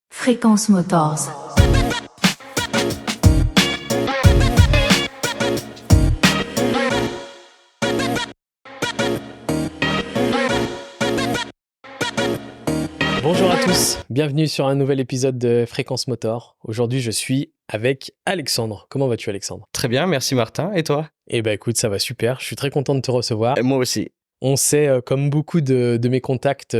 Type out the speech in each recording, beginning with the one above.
Fréquence Motors. Bonjour à tous, bienvenue sur un nouvel épisode de Fréquence Motor. Aujourd'hui, je suis avec Alexandre. Comment vas-tu, Alexandre? Très bien, merci Martin. Et toi? Eh ben écoute, ça va super. Je suis très content de te recevoir. Moi aussi. On s'est, comme beaucoup de mes contacts,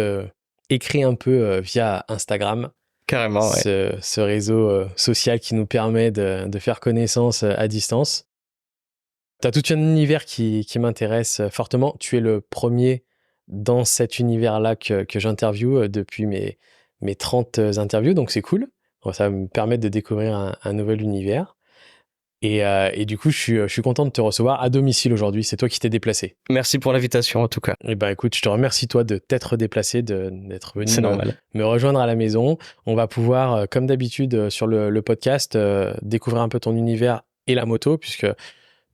écrit un peu via Instagram, Carrément, ouais. ce réseau social qui nous permet de faire connaissance à distance. Tu as tout un univers qui m'intéresse fortement. Tu es le premier dans cet univers-là que j'interviewe depuis mes 30 interviews, donc c'est cool. Bon, ça va me permettre de découvrir un nouvel univers. Et du coup, je suis content de te recevoir à domicile aujourd'hui. C'est toi qui t'es déplacé. Merci pour l'invitation en tout cas. Eh ben, écoute, je te remercie toi de t'être déplacé, d'être venu C'est normal. me rejoindre à la maison. On va pouvoir, comme d'habitude sur le podcast, découvrir un peu ton univers et la moto, puisque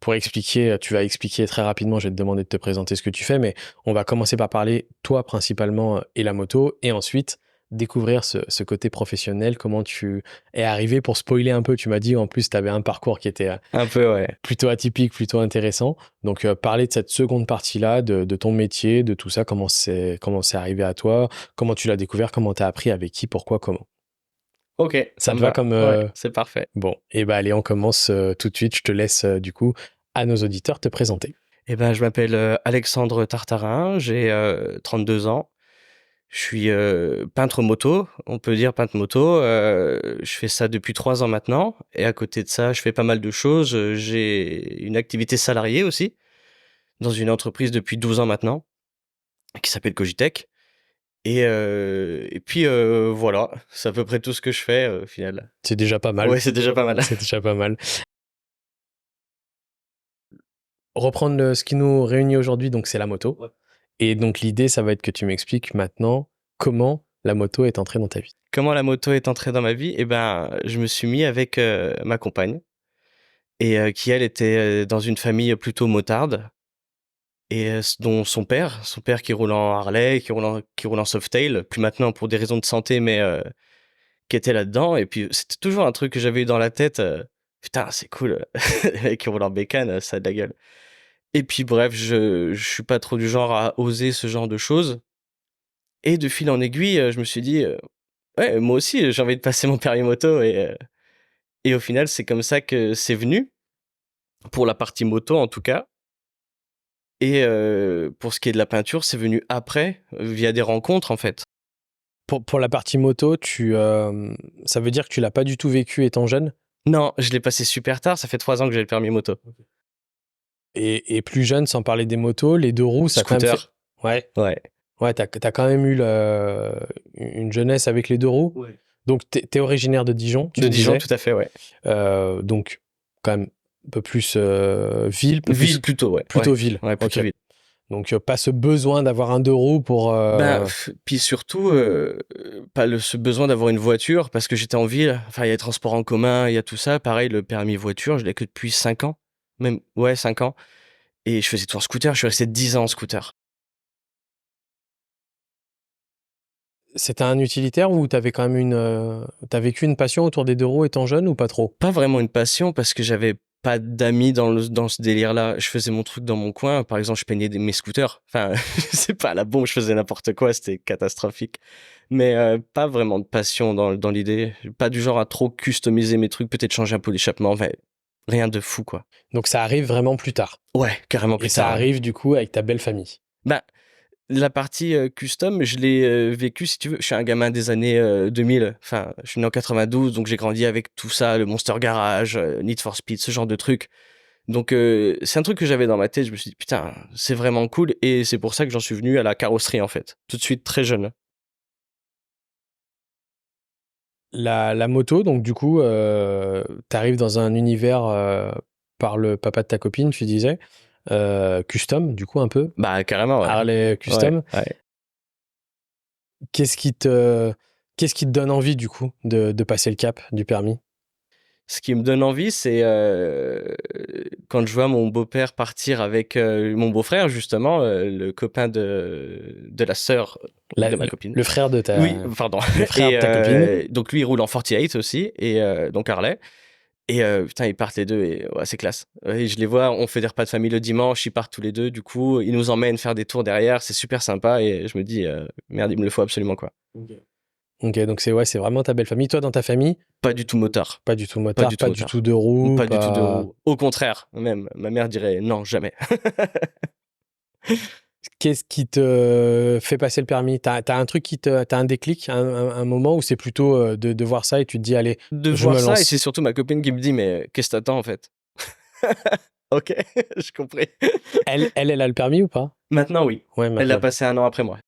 pour expliquer, tu vas expliquer très rapidement, je vais te demander de te présenter ce que tu fais, mais on va commencer par parler, toi principalement, et la moto, et ensuite découvrir ce côté professionnel, comment tu es arrivé. Pour spoiler un peu, tu m'as dit en plus tu avais un parcours qui était Un peu, ouais. plutôt atypique, plutôt intéressant. Donc parler de cette seconde partie-là, de ton métier, de tout ça, comment c'est arrivé à toi, comment tu l'as découvert, comment tu as appris, avec qui, pourquoi, comment. Ok, Ça me te va va. comme... Ouais, c'est parfait. Bon, et ben allez, on commence tout de suite. Je te laisse du coup à nos auditeurs te présenter. Eh ben, je m'appelle Alexandre Tartarin, j'ai 32 ans. Je suis peintre moto, on peut dire peintre moto. Je fais ça depuis 3 ans maintenant. Et à côté de ça, je fais pas mal de choses. J'ai une activité salariée aussi, dans une entreprise depuis 12 ans maintenant, qui s'appelle Cogitech. Et puis voilà, c'est à peu près tout ce que je fais au final. C'est déjà pas mal. Ouais, c'est déjà pas mal. C'est déjà pas mal. Reprendre ce qui nous réunit aujourd'hui, donc c'est la moto. Ouais. Et donc l'idée, ça va être que tu m'expliques maintenant comment la moto est entrée dans ta vie. Comment la moto est entrée dans ma vie? Eh ben, je me suis mis avec ma compagne et qui elle était dans une famille plutôt motarde et dont son père qui roule en Harley, qui roule en Softail, plus maintenant pour des raisons de santé, mais qui était là-dedans. Et puis c'était toujours un truc que j'avais eu dans la tête. Putain, c'est cool, les mecs qui roulent en bécane, ça a de la gueule. Et puis bref, je suis pas trop du genre à oser ce genre de choses. Et de fil en aiguille, je me suis dit, ouais, moi aussi, j'ai envie de passer mon permis moto. Et au final, c'est comme ça que c'est venu, pour la partie moto en tout cas. Et pour ce qui est de la peinture, c'est venu après, via des rencontres en fait. Pour la partie moto, ça veut dire que tu l'as pas du tout vécu étant jeune? Non, je l'ai passé super tard, ça fait 3 ans que j'ai le permis moto. Et plus jeune, sans parler des motos, les deux roues, ça a quand même Scooter. fait... Ouais. Ouais. Ouais, t'as quand même eu une jeunesse avec les deux roues. Ouais. Donc, t'es originaire de Dijon, tu De me Dijon, disais. tout à fait, ouais. Donc, quand même, un peu plus ville. Ville plutôt, ouais. Plutôt Ouais. ville. Ouais, plutôt Ok. ville. Donc, pas ce besoin d'avoir un deux roues pour... Puis surtout, pas ce besoin d'avoir une voiture, parce que j'étais en ville, enfin, il y a les transports en commun, il y a tout ça. Pareil, le permis voiture, je l'ai que depuis 5 ans. Même, ouais, 5 ans. Et je faisais tout en scooter, je suis resté 10 ans en scooter. C'était un utilitaire ou t'avais quand même t'as vécu une passion autour des deux roues étant jeune ou pas trop? Pas vraiment une passion, parce que j'avais pas d'amis dans ce délire-là. Je faisais mon truc dans mon coin. Par exemple, je peignais mes scooters. Enfin, c'est pas à la bombe, je faisais n'importe quoi, c'était catastrophique. Mais pas vraiment de passion dans l'idée. Pas du genre à trop customiser mes trucs, peut-être changer un peu d'échappement. Enfin, rien de fou, quoi. Donc, ça arrive vraiment plus tard. Ouais, carrément Et plus ça tard. Ouais. arrive du coup avec ta belle famille. Bah, la partie custom, je l'ai vécu, si tu veux. Je suis un gamin des années 2000. Enfin, je suis né en 92, donc j'ai grandi avec tout ça, le Monster Garage, Need for Speed, ce genre de trucs. Donc c'est un truc que j'avais dans ma tête. Je me suis dit, putain, c'est vraiment cool. Et c'est pour ça que j'en suis venu à la carrosserie, en fait. Tout de suite, très jeune. La moto, donc du coup, t'arrives dans un univers par le papa de ta copine, tu disais, custom, du coup, un peu. Bah, carrément, ouais. Harley custom. Ouais. Qu'est-ce qui te donne envie, du coup, de passer le cap du permis? Ce qui me donne envie, c'est quand je vois mon beau-père partir avec mon beau-frère, justement, le copain de la sœur de ma copine. Le frère de Oui, pardon. le frère de ta copine. Donc lui, il roule en 48 aussi, et donc Harley. Et putain, ils partent les deux, et ouais, c'est classe. Et je les vois, on fait des repas de famille le dimanche, ils partent tous les deux, du coup, ils nous emmènent faire des tours derrière, c'est super sympa, et je me dis, merde, il me le faut absolument, quoi. Ok, donc c'est vraiment ta belle famille. Toi, dans ta famille, Pas du tout motard. pas du tout Pas motard, du tout pas du motard. tout de roues, Pas du tout de roue. Au contraire, même. Ma mère dirait non, jamais. Qu'est-ce qui te fait passer le permis? T'as un truc t'as un déclic, un moment où c'est plutôt de voir ça et tu te dis, allez, De je voir me ça, et c'est lance. surtout ma copine qui me dit, mais qu'est-ce que t'attends en fait? Ok, je compris. Elle a le permis ou pas? Maintenant, oui. Ouais, Elle l'a maintenant. passé 1 an après moi.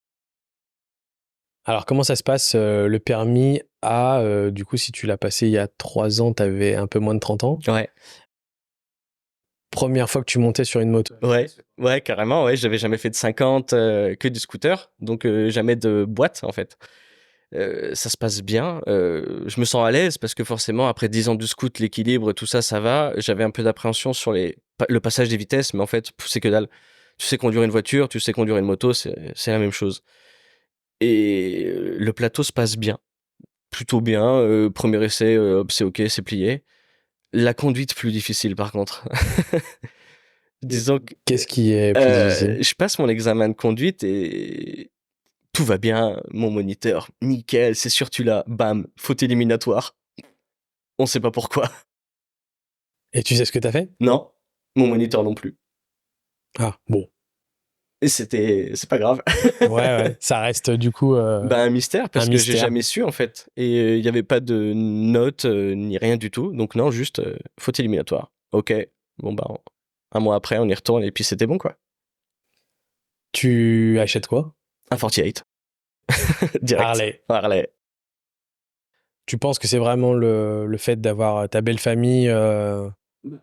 Alors, comment ça se passe, le permis à, du coup, si tu l'as passé il y a 3 ans, t'avais un peu moins de 30 ans. Ouais, Première fois que tu montais sur une moto. ouais, carrément, ouais. J'avais jamais fait de 50, que du scooter, donc jamais de boîte en fait. Ça se passe bien. Je me sens à l'aise parce que forcément, après 10 ans de scoot, l'équilibre, tout ça, ça va. J'avais un peu d'appréhension sur le passage des vitesses, mais en fait, c'est que dalle. Tu sais conduire une voiture, tu sais conduire une moto, c'est la même chose. Et le plateau se passe bien, plutôt bien. Premier essai, hop, c'est ok, c'est plié. La conduite plus difficile par contre. Disons que Qu'est-ce qui est plus difficile? je passe mon examen de conduite et tout va bien. Mon moniteur, nickel, c'est sûr tu l'as. Bam, faute éliminatoire. On sait pas pourquoi. Et tu sais ce que t'as fait? Non, mon moniteur non plus. Ah, bon. Et c'est pas grave. Ouais, ça reste du coup Bah, un mystère parce un que j'ai mystère. jamais su en fait. Et il y avait pas de notes ni rien du tout. Donc non, juste faute éliminatoire. Ok, bon bah 1 mois après on y retourne et puis c'était bon quoi. Tu achètes quoi? Un 48. Direct. Harley. Harley. Tu penses que c'est vraiment le fait d'avoir ta belle famille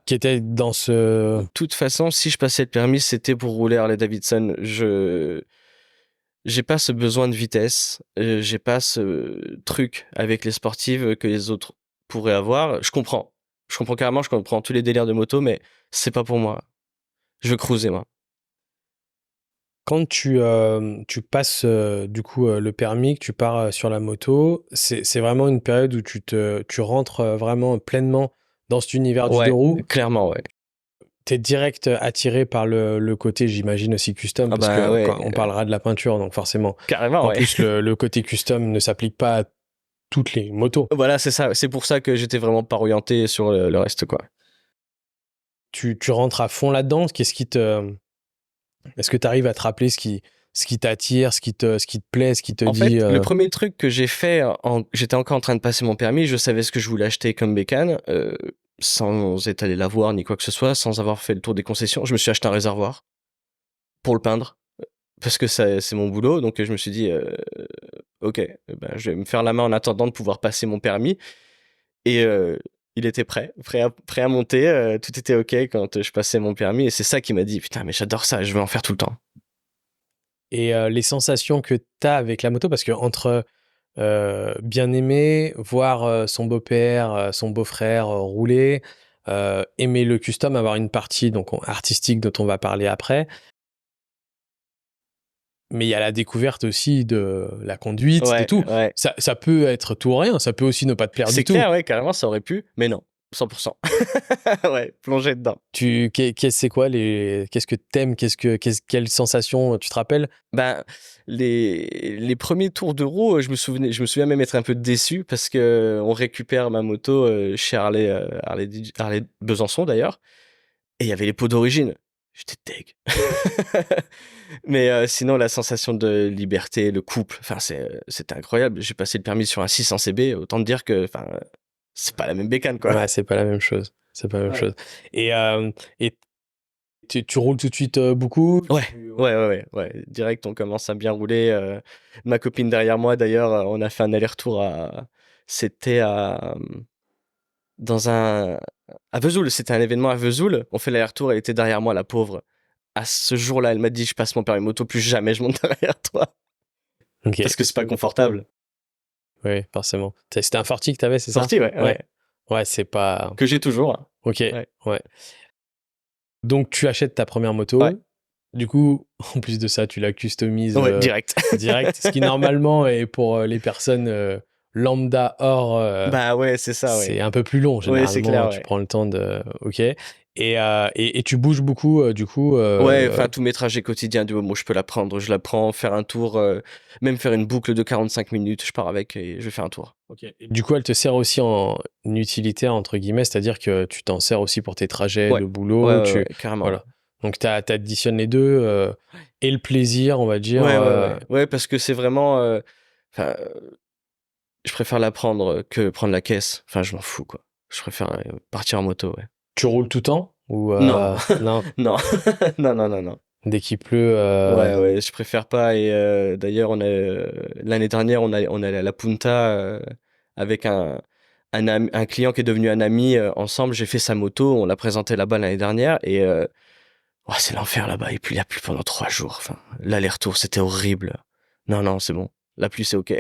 qui était dans ce... De toute façon, si je passais le permis, c'était pour rouler Harley Davidson. J'ai pas ce besoin de vitesse, j'ai pas ce truc avec les sportives que les autres pourraient avoir. Je comprends carrément, je comprends tous les délires de moto, mais c'est pas pour moi. Je veux cruiser, moi. Quand tu passes du coup le permis, que tu pars sur la moto, c'est vraiment une période où tu rentres vraiment pleinement dans cet univers du deux Ouais, roues. clairement, ouais. T'es direct attiré par le côté, j'imagine, aussi custom, Ah parce bah que ouais, quand on parlera de la peinture, donc forcément. carrément, En ouais. plus, le côté custom ne s'applique pas à toutes les motos. Voilà, c'est ça. C'est pour ça que j'étais vraiment pas orienté sur le reste, quoi. Tu rentres à fond là-dedans. Est-ce que tu arrives à te rappeler ce qui t'attire, ce qui te plaît, ce qui te En dit... fait, le premier truc que j'ai fait, j'étais encore en train de passer mon permis, je savais ce que je voulais acheter comme bécane, sans être allé la voir ni quoi que ce soit, sans avoir fait le tour des concessions. Je me suis acheté un réservoir pour le peindre, parce que c'est mon boulot, donc je me suis dit, ok, ben, je vais me faire la main en attendant de pouvoir passer mon permis. Et il était prêt à monter, tout était ok quand je passais mon permis, et c'est ça qui m'a dit, putain, mais j'adore ça, je veux en faire tout le temps. Et les sensations que tu as avec la moto, parce que entre bien aimer, voir son beau-père, son beau-frère rouler, aimer le custom, avoir une partie donc artistique dont on va parler après, mais il y a la découverte aussi de la conduite, de Ouais, tout. ouais. Ça peut être tout ou rien, ça peut aussi ne pas te plaire C'est du tout. clair, ouais, carrément, ça aurait pu, mais non, 100%. Ouais, plonger dedans. C'est quoi qu'est-ce que t'aimes, quelle sensation tu te rappelles? Ben, les premiers tours de roue, je me souviens même être un peu déçu parce que on récupère ma moto chez Harley Besançon d'ailleurs, et il y avait les pots d'origine. J'étais deg. Mais sinon, la sensation de liberté, le couple, enfin, c'était incroyable. J'ai passé le permis sur un 600 CB, autant te dire que, enfin, c'est pas la même bécane, quoi. Ouais, c'est pas la même chose. C'est pas la même Ouais. chose. Et tu roules tout de suite beaucoup? Ouais. Direct, on commence à bien rouler. Ma copine derrière moi, d'ailleurs, on a fait un aller-retour c'était dans à Vesoul. C'était un événement à Vesoul. On fait l'aller-retour, elle était derrière moi, la pauvre. À ce jour-là, elle m'a dit, je passe mon permis moto, plus jamais je monte derrière toi. Ok. Parce que c'est pas confortable. Oui, forcément. C'était un Forti que t'avais, c'est ça? Sorti, ouais. Ouais, c'est pas... que j'ai toujours, hein. Ok, Ouais. ouais. Donc, tu achètes ta première Ouais. moto. Du coup, en plus de ça, tu la customises Ouais, direct. direct, ce qui normalement est pour les personnes lambda hors, Bah ouais, c'est ça, ouais. c'est un peu plus long. Ouais, c'est Généralement, clair, tu ouais. prends le temps de... Ok. Et tu bouges beaucoup, du coup. Ouais, enfin, tous mes trajets quotidiens du moment où je peux la prendre, je la prends, faire un tour, même faire une boucle de 45 minutes, je pars avec et je vais faire un tour. Ok. Et du coup, elle te sert aussi en utilitaire, entre guillemets, c'est-à-dire que tu t'en sers aussi pour tes trajets Ouais, de ouais, boulot. ouais, ouais, carrément. Voilà. Donc, tu additionnes les deux et le plaisir, on va dire. Ouais, ouais, ouais. Ouais, parce que c'est vraiment. Enfin, je préfère la prendre que prendre la caisse. Enfin, je m'en fous, quoi. Je préfère partir en moto, ouais. Tu roules tout le temps ou Non, non, non, non, non, non, non. dès qu'il pleut. Ouais, ouais, je préfère pas. Et d'ailleurs, l'année dernière, on est allé à la Punta avec un client qui est devenu un ami ensemble. J'ai fait sa moto, on l'a présenté là-bas l'année dernière et oh, c'est l'enfer là-bas. Il a plu pendant 3 jours. Enfin, l'aller-retour, c'était horrible. Non, non, c'est bon. La pluie, c'est ok.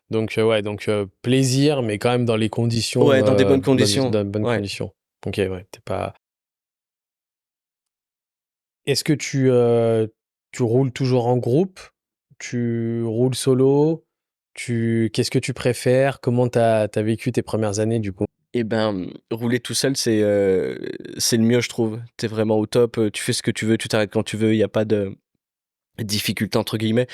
Donc, ouais, donc plaisir, mais quand même dans les conditions, Ouais, dans des bonnes conditions. dans de bonnes Ouais. conditions. Ok, ouais, t'es pas. Est-ce que tu roules toujours en groupe? Tu roules solo? Qu'est-ce que tu préfères? Comment t'as vécu tes premières années, du coup? Et ben, rouler tout seul, c'est le mieux, je trouve. T'es vraiment au top. Tu fais ce que tu veux, tu t'arrêtes quand tu veux. Il n'y a pas de difficulté entre guillemets.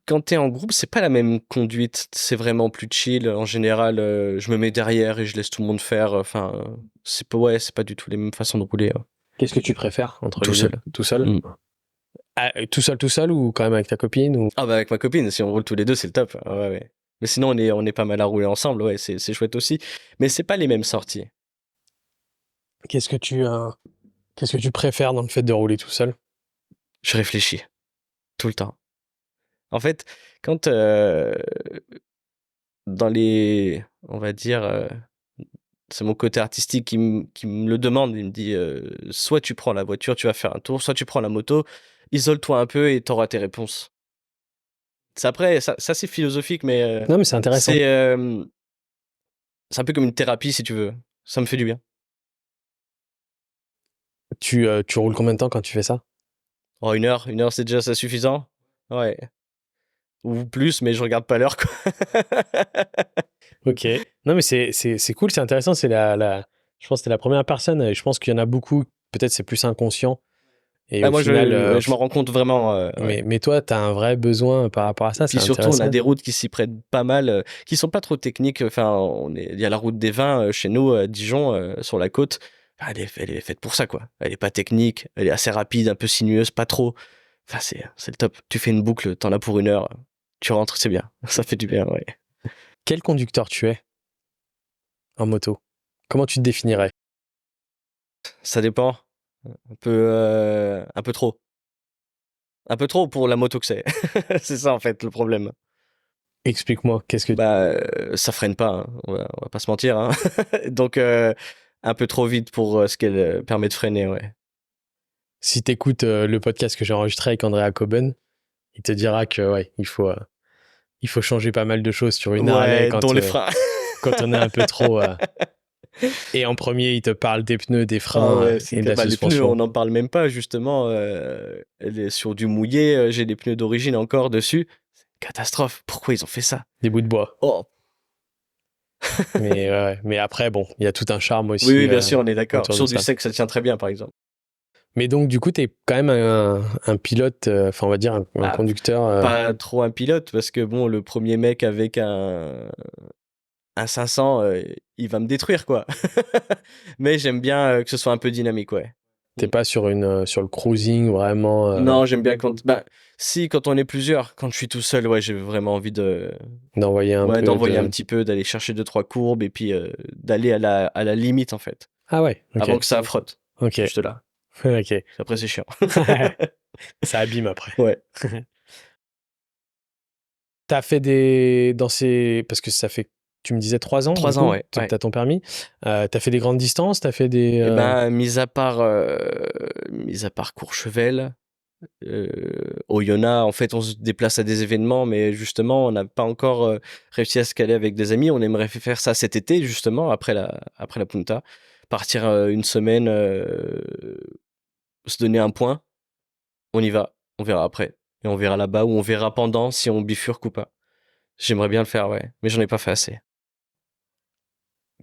Quand t'es en groupe, c'est pas la même conduite. C'est vraiment plus chill. En général, je me mets derrière et je laisse tout le monde faire. Enfin, c'est pas du tout les mêmes façons de rouler. Qu'est-ce que tu préfères entre Tout les deux? seul. Tout seul? Mm. Ah, tout seul ou quand même avec ta copine ou... Ah bah avec ma copine, si on roule tous les deux, c'est le top. Ouais, ouais. Mais sinon, on est pas mal à rouler ensemble. Ouais, c'est chouette aussi. Mais c'est pas les mêmes sorties. Qu'est-ce que qu'est-ce que tu préfères dans le fait de rouler tout seul? Je réfléchis tout le temps. En fait, quand dans les, on va dire, c'est mon côté artistique qui me le demande. Il me dit, soit tu prends la voiture, tu vas faire un tour, soit tu prends la moto, isole-toi un peu et t'auras tes réponses. C'est après, ça c'est philosophique, mais Non, mais c'est intéressant. c'est un peu comme une thérapie si tu veux. Ça me fait du bien. Tu roules combien de temps quand tu fais ça? Oh, une heure c'est déjà ça suffisant? Ouais. Ou plus, mais je regarde pas l'heure, quoi. Ok. Non, mais c'est cool, c'est intéressant. Je pense que t'es la première personne, et je pense qu'il y en a beaucoup, peut-être c'est plus inconscient. Et Ah, au moi, final, je m'en rends compte vraiment. Ouais. mais toi, t'as un vrai besoin par rapport à ça, c'est Puis surtout, on a intéressant. des routes qui s'y prêtent pas mal, qui sont pas trop techniques. Enfin, il y a la route des vins chez nous, à Dijon, sur la côte. Enfin, elle est faite pour ça, quoi. Elle est pas technique, elle est assez rapide, un peu sinueuse, pas trop. Enfin, c'est le top. Tu fais une boucle, t'en as pour une heure, tu rentres, c'est bien. Ça fait du bien, ouais. Quel conducteur tu es en moto? Comment tu te définirais? Ça dépend. Un peu trop. Un peu trop pour la moto que c'est. C'est ça, en fait, le problème. Explique-moi, qu'est-ce que... Bah, ça freine pas, hein. On va pas se mentir, hein. Donc, un peu trop vite pour ce qu'elle permet de freiner, ouais. Si t'écoutes le podcast que j'ai enregistré avec Andrea Coben, il te dira que ouais, il faut changer pas mal de choses sur une Harley Ouais, dont les freins. quand on est un peu trop... Et en premier, il te parle des pneus, des Ah freins ouais, c'est et de la bah, les pneus, suspension. on n'en parle même pas, justement. Elle est sur du mouillé, j'ai les pneus d'origine encore dessus. C'est une catastrophe. Pourquoi ils ont fait ça? Des bouts de bois. Oh, Mais, ouais, mais après, bon, il y a tout un charme oui, aussi oui, bien sûr, on est d'accord. autour de Sur du ça. sec, ça tient très bien, par exemple. Mais donc, du coup, tu es quand même un pilote, enfin, on va dire un Bah, conducteur. pas trop un pilote, parce que bon, le premier mec avec un 500, il va me détruire, quoi. Mais j'aime bien que ce soit un peu dynamique, ouais. T'es pas sur sur le cruising vraiment. Non, j'aime bien quand. Bah, si, quand on est plusieurs, quand je suis tout seul, ouais, j'ai vraiment envie D'envoyer un ouais, peu d'envoyer un de. petit peu, d'aller chercher deux, trois courbes et puis d'aller à la limite, en fait. Ah ouais, ok. Avant que ça frotte. Ok. Juste là. Ok. Après, c'est chiant. Ça abîme après. Ouais. T'as fait des. Dans ces. Parce que ça fait. Tu me disais 3 ans, du 3 ans, coup, ouais. Ouais. t'as ton permis. T'as fait des grandes distances, t'as fait des. Et ben, mis à part Courchevel, Au Yona, en fait, on se déplace à des événements, mais justement, on n'a pas encore réussi à se caler avec des amis. On aimerait faire ça cet été, justement, après la Punta. Partir une semaine, se donner un point, on y va, on verra après. Et on verra là-bas ou on verra pendant si on bifurque ou pas. J'aimerais bien le faire, ouais, mais j'en ai pas fait assez.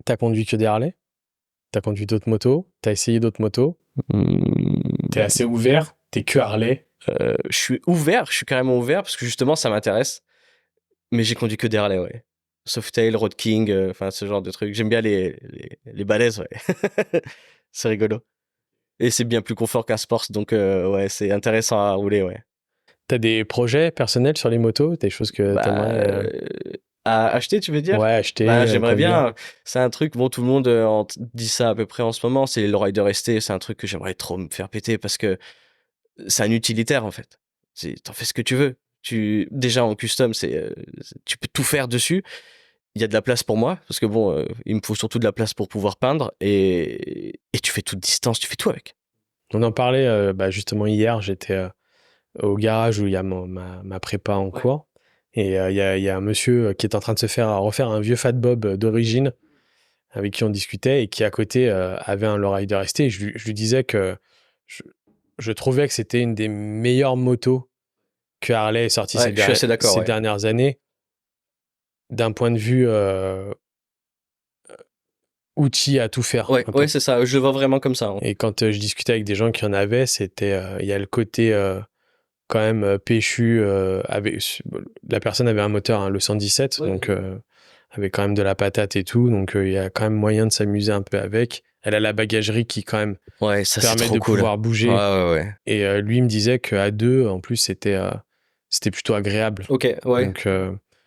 T'as conduit que des Harley? T'as conduit d'autres motos? T'as essayé d'autres motos? T'es assez ouvert? T'es que Harley? Je suis ouvert, je suis carrément ouvert parce que justement ça m'intéresse. Mais j'ai conduit que des Harley, ouais. Softail, Road King, enfin ce genre de trucs. J'aime bien les balaises, ouais. C'est rigolo. Et c'est bien plus confort qu'un Sport, donc ouais, c'est intéressant à rouler, ouais. T'as des projets personnels sur les motos? Des choses que Bah, t'aimerais à acheter, tu veux dire? ouais, acheter, Bah, j'aimerais conduire? bien. C'est un truc, bon, tout le monde dit ça à peu près en ce moment, c'est le Rider ST, c'est un truc que j'aimerais trop me faire péter parce que c'est un utilitaire en fait. T'en fais ce que tu veux. Déjà en custom, tu peux tout faire dessus. Il y a de la place pour moi parce que bon, il me faut surtout de la place pour pouvoir peindre et tu fais toute distance, tu fais tout avec. On en parlait justement hier, j'étais au garage où il y a ma prépa en cours. Et il y a un monsieur qui est en train de se faire refaire un vieux Fat Bob d'origine avec qui on discutait et qui à côté avait un Lowrider ST. Et je lui disais que je, je trouvais que c'était une des meilleures motos que Harley ait sorti Ouais, je suis assez d'accord, ces ouais. dernières années d'un point de vue outil à tout faire. Ouais, Un peu. ouais, c'est ça. Je le vois vraiment comme ça, hein. Et quand je discutais avec des gens qui en avaient, c'était il y a le côté quand même péchu. La personne avait un moteur, hein, le 117, Ouais. donc avait quand même de la patate et tout. Donc il y a quand même moyen de s'amuser un peu avec. Elle a la bagagerie qui quand même Ouais, ça c'est permet trop de cool. pouvoir Ouais, bouger. ouais, ouais. Et lui me disait qu'à deux, en plus, c'était plutôt agréable. Ok, ouais. Donc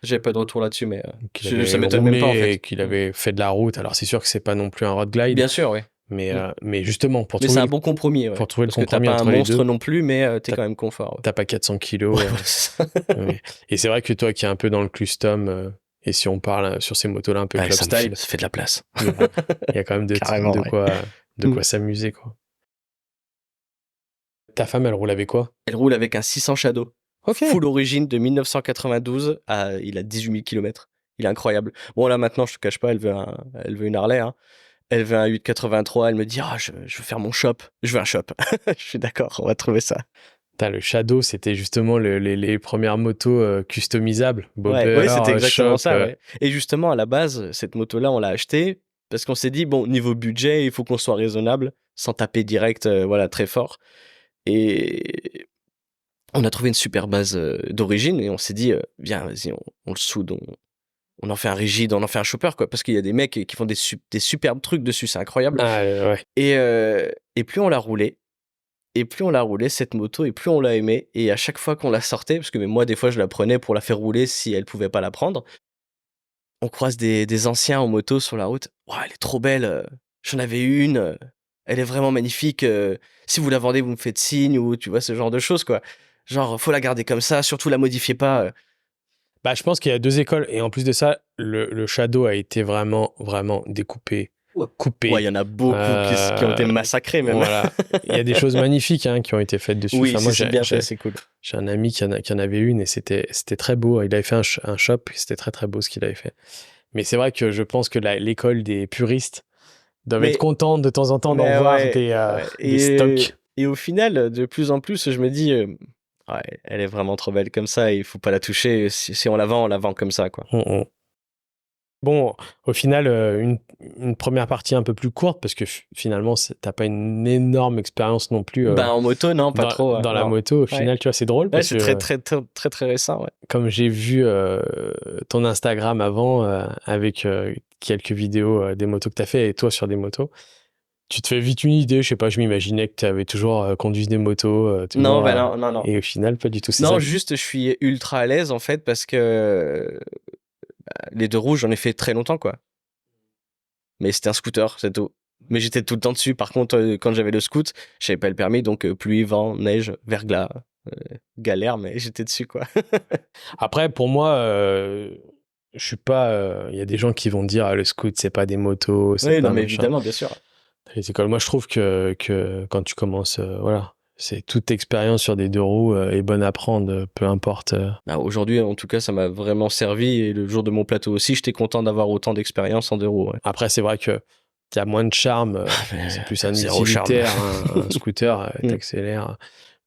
J'ai pas de retour là-dessus, mais qu'il ça avait m'étonne même pas en roulé et fait. qu'il avait fait de la route. Alors c'est sûr que c'est pas non plus un road glide, Bien sûr, ouais. mais justement Mais c'est un bon compromis, ouais. pour trouver le Parce que t'as compromis pas un entre les monstre deux, non plus, mais t'es t'as quand même confort. Ouais, t'as pas 400 ouais, kilos. voilà, c'est ça. Oui. Et c'est vrai que toi qui es un peu dans le custom, et si on parle sur ces motos-là un peu Ouais, club style, ça fait de la place. il y a quand même Carrément, ouais. de quoi s'amuser, quoi. Ta femme, elle roule avec quoi? Elle roule avec un 600 Shadow. Ok. Full origine de 1992. Il a 18 000 km. Il est incroyable. Bon, là, maintenant, je te cache pas, elle veut une Harley, hein. Elle veut un 883. Elle me dit, je veux faire mon shop. Je veux un shop. Je suis d'accord, on va trouver ça. Le Shadow, c'était justement les premières motos customisables. Ouais, Bobber, ouais, c'était exactement shop. ça, ouais. Et justement, à la base, cette moto-là, on l'a achetée parce qu'on s'est dit, bon, niveau budget, il faut qu'on soit raisonnable, sans taper direct, voilà, très fort. Et on a trouvé une super base d'origine et on s'est dit, viens, vas-y, on le soude, on en fait un rigide, on en fait un chopper, quoi, parce qu'il y a des mecs qui font des superbes trucs dessus, c'est incroyable. Ah, ouais. Et plus on l'a roulé, et plus on l'a roulé, cette moto, et plus on l'a aimé. Et à chaque fois qu'on la sortait, parce que mais moi, des fois, je la prenais pour la faire rouler si elle pouvait pas la prendre, on croise des anciens en moto sur la route. Ouah, elle est trop belle, j'en avais une, elle est vraiment magnifique. Si vous la vendez, vous me faites signe, ou tu vois, ce genre de choses, quoi. Genre, faut la garder comme ça, surtout la modifiez pas. Bah, je pense qu'il y a deux écoles. Et en plus de ça, le Shadow a été vraiment, vraiment découpé, Ouais, coupé. il y en a beaucoup qui ont été massacrés, même. Voilà. Il y a des choses magnifiques qui ont été faites dessus. Oui, Enfin, moi, c'est bien fait, c'est cool. j'ai un ami qui en avait une et c'était très beau. Il avait fait un shop et c'était très, très beau ce qu'il avait fait. Mais c'est vrai que je pense que l'école des puristes doivent être contents de temps en temps d'en voir ouais, des stocks. Et au final, de plus en plus, je me dis, ouais, elle est vraiment trop belle comme ça, il faut pas la toucher. Si on la vend comme ça, quoi. Bon, au final, une première partie un peu plus courte parce que finalement, t'as pas une énorme expérience non plus Ben, en moto, non, pas trop. dans la moto. Au final, tu vois, c'est drôle Ouais, parce c'est que très récent, ouais. comme j'ai vu ton Instagram avant avec quelques vidéos des motos que t'as fait et toi sur des motos, tu te fais vite une idée. Je sais pas, je m'imaginais que tu avais toujours conduit des motos. Non, ben non. Et au final, pas du tout. Non, juste, je suis ultra à l'aise, en fait, parce que les deux roues, j'en ai fait très longtemps, quoi. Mais c'était un scooter, c'est tout. Mais j'étais tout le temps dessus. Par contre, quand j'avais le scoot, j'avais pas le permis, donc pluie, vent, neige, verglas, galère, mais j'étais dessus, quoi. Après, pour moi, je suis pas. Il y a des gens qui vont dire le scoot, c'est pas des motos, c'est Oui, pas non, mais machin. évidemment, bien sûr. Les écoles. Moi, je trouve que quand tu commences, voilà, C'est toute expérience sur des 2 roues est bonne à prendre, peu importe. Bah, aujourd'hui, en tout cas, ça m'a vraiment servi. Et le jour de mon plateau aussi, j'étais content d'avoir autant d'expérience en 2 roues. Ouais. Après, c'est vrai que y a moins de charme. Mais C'est plus un zéro charme. utilitaire, un scooter, t'accélères,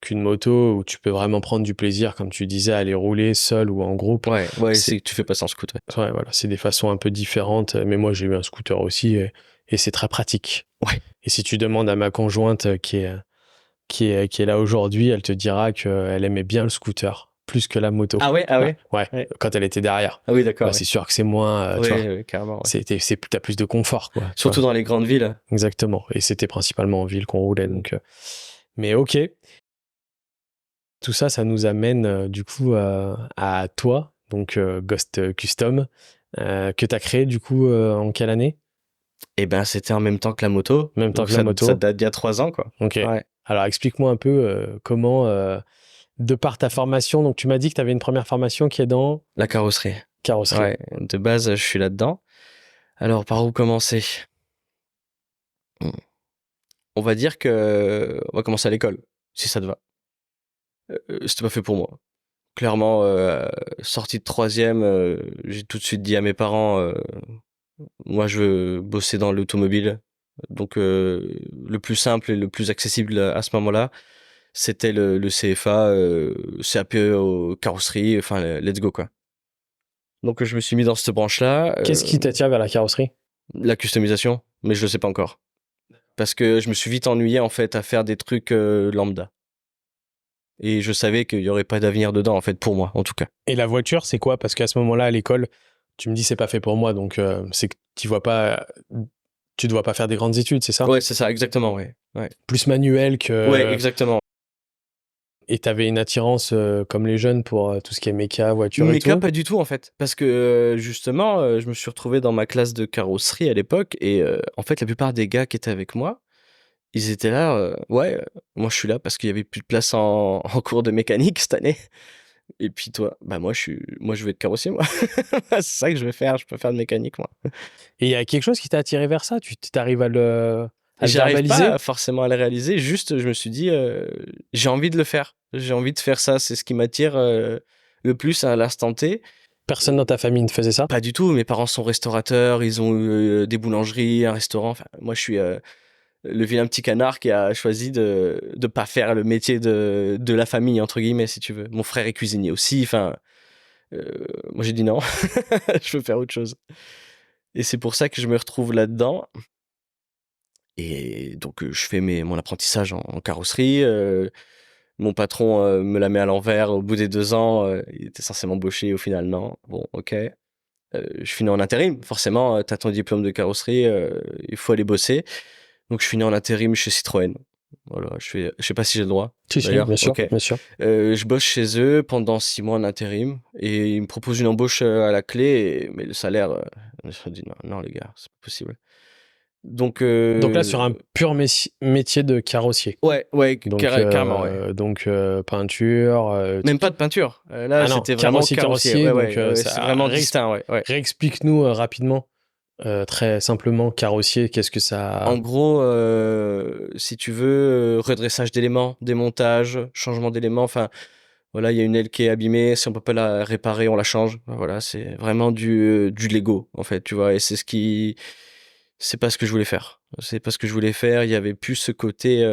qu'une moto où tu peux vraiment prendre du plaisir, comme tu disais, à aller rouler seul ou en groupe. Ouais, c'est que tu fais pas sans scooter. Ouais, voilà, c'est des façons un peu différentes. Mais moi, j'ai eu un scooter aussi et c'est très pratique. Ouais. Et si tu demandes à ma conjointe qui est là aujourd'hui, elle te dira qu'elle aimait bien le scooter plus que la moto. Ah ouais, Ouais, quand elle était derrière. Ah oui, d'accord. Ouais, c'est sûr que c'est moins, tu vois, Ouais, carrément. Ouais. t'as plus de confort, quoi. Surtout dans les grandes villes. Exactement. Et c'était principalement en ville qu'on roulait, donc. Mais ok. Tout ça, ça nous amène du coup à toi, donc Ghost Custom, que tu as créé du coup en quelle année? Eh ben, c'était en même temps que la moto. Même temps Donc que la moto. Ça date d'il y a 3 ans, quoi. Ok. Ouais. Alors explique-moi un peu comment, de par ta formation, donc tu m'as dit que tu avais une première formation qui est dans La carrosserie. carrosserie. Ouais, de base, je suis là-dedans. Alors, par où commencer? On va dire que on va commencer à l'école, si ça te va. C'était pas fait pour moi. Clairement, sortie de troisième, j'ai tout de suite dit à mes parents, moi je veux bosser dans l'automobile. Donc le plus simple et le plus accessible à ce moment-là, c'était le CFA, CAP carrosserie, enfin let's go quoi. Donc je me suis mis dans cette branche-là. Qu'est-ce qui t'attire vers la carrosserie? La customisation, mais je le sais pas encore. Parce que je me suis vite ennuyé en fait à faire des trucs lambda. Et je savais qu'il y aurait pas d'avenir dedans en fait pour moi en tout cas. Et la voiture, c'est quoi? Parce qu'à ce moment-là, à l'école, tu me dis c'est pas fait pour moi, donc c'est que tu dois pas faire des grandes études, c'est ça? Ouais, c'est ça, exactement, ouais. Ouais, Plus manuel que. ouais exactement. Et t'avais une attirance comme les jeunes pour tout ce qui est méca, voiture et Méca, tout? pas du tout en fait. Parce que justement, je me suis retrouvé dans ma classe de carrosserie à l'époque. Et en fait, la plupart des gars qui étaient avec moi, ils étaient là. Ouais, moi je suis là parce qu'il y avait plus de place en cours de mécanique cette année. Et puis toi, bah moi je vais être carrossier moi. C'est ça que je vais faire. Je peux faire de mécanique moi. Et il y a quelque chose qui t'a attiré vers ça? Tu t'arrives à le J'arrive verbaliser? pas forcément à le réaliser. Juste, je me suis dit, j'ai envie de le faire. J'ai envie de faire ça. C'est ce qui m'attire le plus à l'instant T. Personne dans ta famille ne faisait ça? Pas du tout. Mes parents sont restaurateurs. Ils ont eu des boulangeries, un restaurant. Enfin, moi, je suis le vilain petit canard qui a choisi de pas faire le métier de la famille entre guillemets, si tu veux. Mon frère est cuisinier aussi. Enfin, moi j'ai dit non. Je veux faire autre chose. Et c'est pour ça que je me retrouve là-dedans. Et donc, je fais mon apprentissage en carrosserie. Mon patron me la met à l'envers au bout des 2 ans. Il était censé m'embaucher, au final, non. Bon, ok. Je finis en intérim. Forcément, t'as ton diplôme de carrosserie, il faut aller bosser. Donc, je finis en intérim chez Citroën. Voilà, je sais pas si j'ai le droit. Si, D'ailleurs, bien sûr, ok. bien sûr. Je bosse chez eux pendant 6 mois en intérim et ils me proposent une embauche à la clé, mais le salaire, je me dis non, non les gars, c'est pas possible. Donc, Donc là, sur un pur métier de carrossier. ouais, Donc, carrément, ouais. donc peinture. Même pas de peinture. Là, Ah non, c'était vraiment carrossier. Ouais, donc ouais, ça c'est vraiment distinct, ouais, ouais. réexplique-nous rapidement, très simplement, carrossier, qu'est-ce que ça. En gros, si tu veux, redressage d'éléments, démontage, changement d'éléments. Enfin, voilà, il y a une aile qui est abîmée. Si on peut pas la réparer, on la change. Voilà, c'est vraiment du Lego, en fait, tu vois. Et c'est pas ce que je voulais faire. C'est pas ce que je voulais faire. Il y avait plus ce côté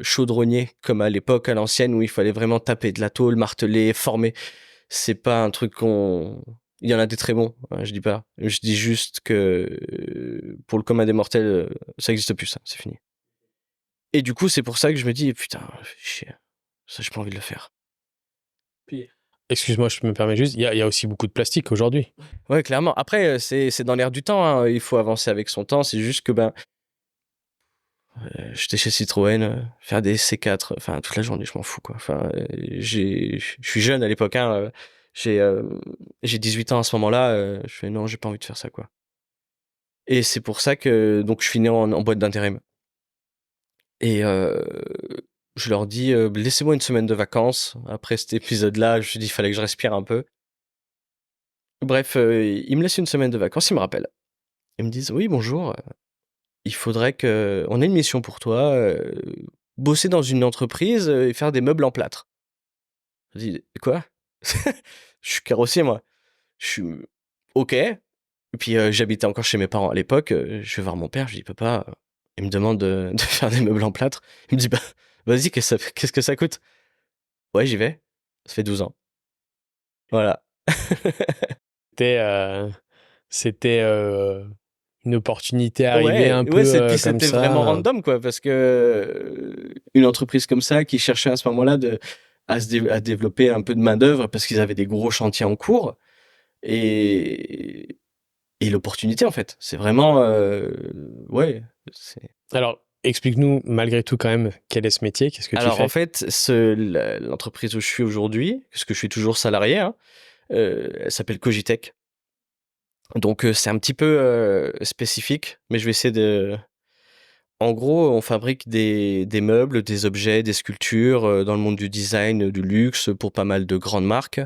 chaudronnier, comme à l'époque, à l'ancienne, où il fallait vraiment taper de la tôle, marteler, former. C'est pas un truc il y en a des très bons, hein, je dis pas. Je dis juste que pour le commun des mortels, ça existe plus, ça, c'est fini. Et du coup, c'est pour ça que je me dis, putain, chier, ça, j'ai pas envie de le faire. Excuse-moi, je me permets juste, il y a aussi beaucoup de plastique aujourd'hui. Ouais, clairement. Après, c'est dans l'air du temps, hein. Il faut avancer avec son temps. C'est juste que, j'étais chez Citroën, faire des C4, enfin, toute la journée, je m'en fous, quoi. Enfin, je suis jeune à l'époque, hein. J'ai 18 ans à ce moment-là. Je fais, non, j'ai pas envie de faire ça, quoi. Et c'est pour ça que, donc, je finis en boîte d'intérim. Et je leur dis, laissez-moi une semaine de vacances. Après cet épisode-là, je me suis dit, il fallait que je respire un peu. Bref, ils me laissent une semaine de vacances, ils me rappellent. Ils me disent, oui, bonjour, il faudrait on a une mission pour toi. bosser dans une entreprise et faire des meubles en plâtre. Je dis: «Quoi?» Je suis carrossier moi. Je suis: «OK». Et puis, j'habitais encore chez mes parents à l'époque, je vais voir mon père, je lui dis: «Papa», il me demande de de faire des meubles en plâtre. Il me dit: «Bah, vas-y, qu'est-ce que ça coûte?» «Ouais, j'y vais». Ça fait 12 ans. Voilà. C'était, heu, c'était, une opportunité arrivée Ouais, un ouais, peu, comme c'était vraiment ça. random, quoi, parce que, une entreprise comme ça qui cherchait à ce moment-là à développer un peu de main-d'œuvre parce qu'ils avaient des gros chantiers en cours et l'opportunité, en fait. C'est vraiment, ouais, c'est Alors, explique-nous malgré tout quand même quel est ce métier? Qu'est-ce que tu alors en fais? fait, l'entreprise où je suis aujourd'hui, parce que je suis toujours salarié, hein, elle s'appelle Cogitech. Donc, c'est un petit peu, spécifique, mais je vais essayer de en gros, on fabrique des meubles, des objets, des sculptures, dans le monde du design, du luxe, pour pas mal de grandes marques.